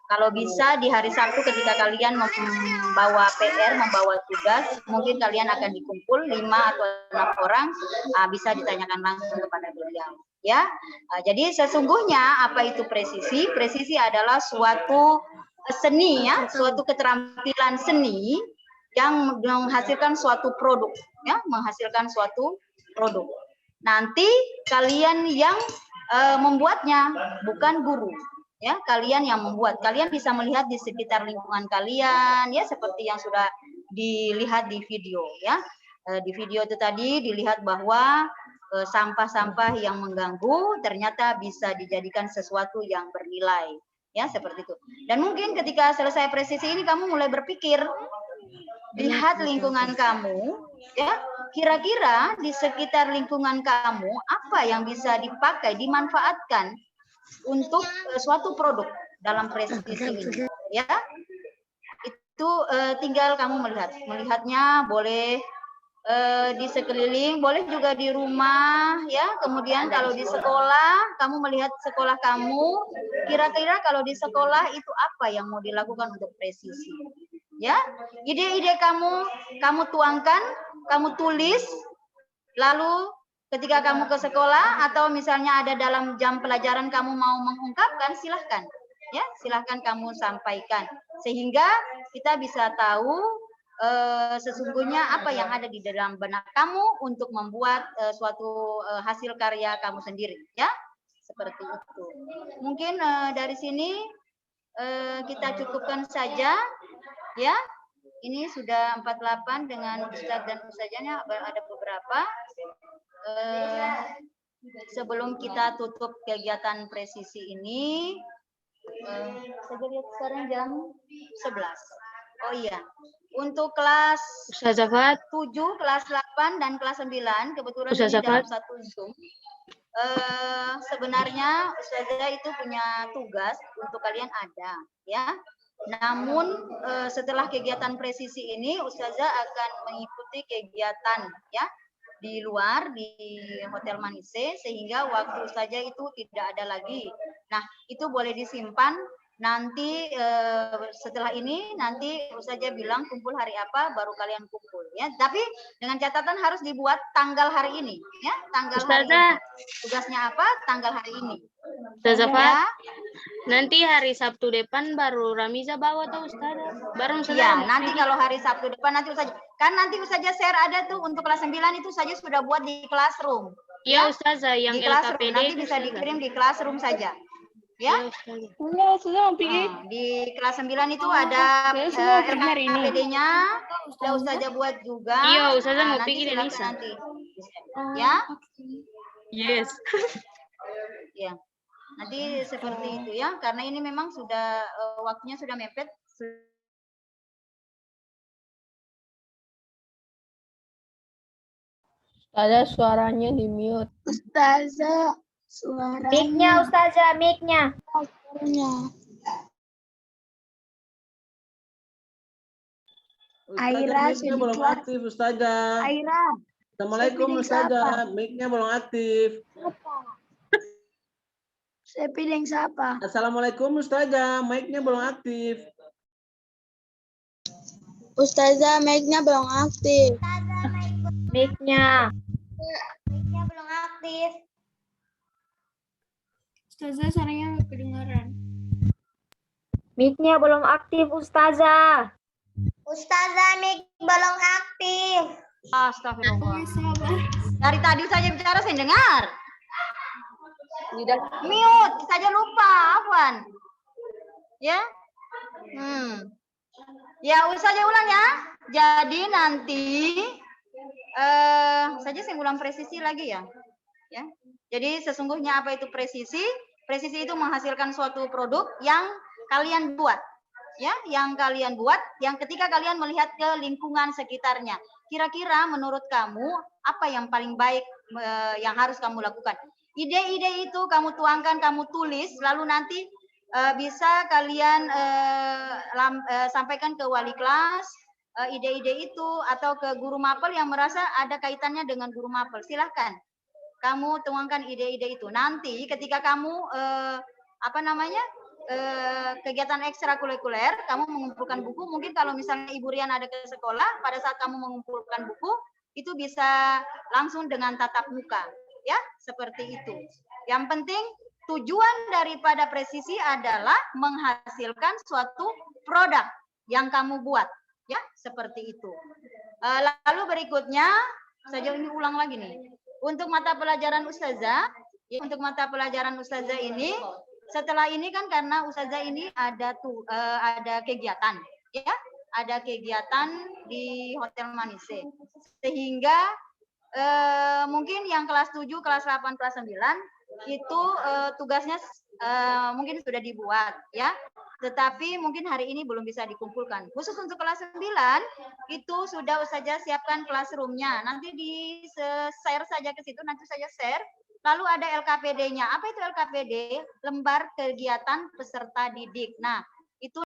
Kalau bisa di hari Sabtu ketika kalian membawa PR, membawa tugas, mungkin kalian akan dikumpul 5 atau 6 orang, bisa ditanyakan langsung kepada beliau. Ya, jadi sesungguhnya apa itu presisi? Presisi adalah suatu seni, ya, suatu keterampilan seni yang menghasilkan suatu produk, ya, menghasilkan suatu produk. Nanti kalian yang membuatnya, bukan guru. Ya, kalian yang membuat, kalian bisa melihat di sekitar lingkungan kalian, ya, seperti yang sudah dilihat di video, ya. Di video itu tadi dilihat bahwa sampah-sampah yang mengganggu ternyata bisa dijadikan sesuatu yang bernilai, ya, seperti itu. Dan mungkin ketika selesai presisi ini kamu mulai berpikir, lihat lingkungan kamu, ya, kira-kira di sekitar lingkungan kamu apa yang bisa dipakai, dimanfaatkan untuk suatu produk dalam presisi ini, ya. Itu tinggal kamu melihatnya boleh di sekeliling, boleh juga di rumah, ya. Kemudian kalau di sekolah, kamu melihat sekolah kamu, kira-kira kalau di sekolah itu apa yang mau dilakukan untuk presisi, ya. Ide-ide kamu tuangkan, kamu tulis, lalu ketika kamu ke sekolah atau misalnya ada dalam jam pelajaran kamu mau mengungkapkan, silahkan, ya, silahkan kamu sampaikan sehingga kita bisa tahu sesungguhnya apa yang ada di dalam benak kamu untuk membuat suatu hasil karya kamu sendiri, ya. Seperti itu. Mungkin dari sini kita cukupkan saja, ya. Ini sudah 48 dengan Ustadz dan Ustazahnya ada beberapa. Sebelum kita tutup kegiatan presisi ini, saya lihat sekarang jam 11. Oh iya, untuk kelas 7, kelas 8, dan kelas 9, kebetulan ini dalam satu Zoom. Sebenarnya Ustazah itu punya tugas untuk kalian ada, ya. Namun setelah kegiatan presisi ini, Ustazah akan mengikuti kegiatan, ya, di luar di Hotel Manise, sehingga waktu Ustazah itu tidak ada lagi. Nah, itu boleh disimpan. Nanti setelah ini nanti Ustazah bilang kumpul hari apa, baru kalian kumpul, ya. Tapi dengan catatan harus dibuat tanggal hari ini, ya. Tanggal hari ini. Tugasnya apa? Tanggal hari ini. Ustazah, ya. Nanti hari Sabtu depan baru Ramiza bawa tuh Ustazah. Bareng Ustazah. Iya, nanti kalau hari Sabtu depan nanti Ustazah. Kan nanti Ustazah share ada tuh untuk kelas 9 itu saja sudah buat di classroom. Iya, Ustazah, yang di classroom. LKPD Nanti bisa dikirim di classroom saja. Ya. Di kelas 9 itu ada LKPD-nya. Sudah Ustazah buat juga. Iya, Ustazah mau nanti bikin Elisa. Nanti. Ya. Yes. Ya. Nanti seperti itu, ya. Karena ini memang sudah waktunya sudah mepet. Ustazah, suaranya di mute. Ustazah, suaranya. Mic-nya, Ustazah, mic-nya. Aira, mic-nya belum aktif, Ustazah. Aira. Assalamualaikum, Ustazah. Mic-nya belum aktif. Saya pilih siapa? Assalamualaikum, Ustazah. Mic-nya belum aktif. Ustazah, mic-nya belum aktif. Mic-nya. Mic-nya belum aktif. Ustazah, suaranya nggak kedengaran. Mic-nya belum aktif, Ustazah. Ustazah, mic belum aktif. Astagfirullah. Dari tadi saja bicara saya dengar. Mute saja lupa, Afwan. Ya. Ya, saja ulang ya. Jadi nanti saja saya ulang presisi lagi ya. Ya. Jadi sesungguhnya apa itu presisi? Presisi itu menghasilkan suatu produk yang kalian buat. Ya, yang kalian buat, yang ketika kalian melihat ke lingkungan sekitarnya. Kira-kira menurut kamu apa yang paling baik yang harus kamu lakukan? Ide-ide itu kamu tuangkan, kamu tulis, lalu nanti bisa kalian sampaikan ke wali kelas, ide-ide itu, atau ke guru mapel yang merasa ada kaitannya dengan guru mapel. Silahkan, kamu tuangkan ide-ide itu. Nanti ketika kamu, kegiatan ekstrakurikuler, kamu mengumpulkan buku, mungkin kalau misalnya Ibu Rian ada ke sekolah, pada saat kamu mengumpulkan buku, itu bisa langsung dengan tatap muka. Ya, seperti itu. Yang penting tujuan daripada presisi adalah menghasilkan suatu produk yang kamu buat, ya, seperti itu. Lalu berikutnya, saja ini ulang lagi nih. Untuk mata pelajaran Ustazah, ya, untuk mata pelajaran Ustazah ini, setelah ini kan karena Ustazah ini ada kegiatan, ya, ada kegiatan di Hotel Manise, sehingga mungkin yang kelas 7, kelas 8, kelas 9 itu tugasnya mungkin sudah dibuat, ya. Tetapi mungkin hari ini belum bisa dikumpulkan. Khusus untuk kelas 9 itu sudah Ustazah siapkan classroom-nya. Nanti di-share saja ke situ, nanti saja share. Lalu ada LKPD-nya. Apa itu LKPD? Lembar kegiatan peserta didik. Nah, itu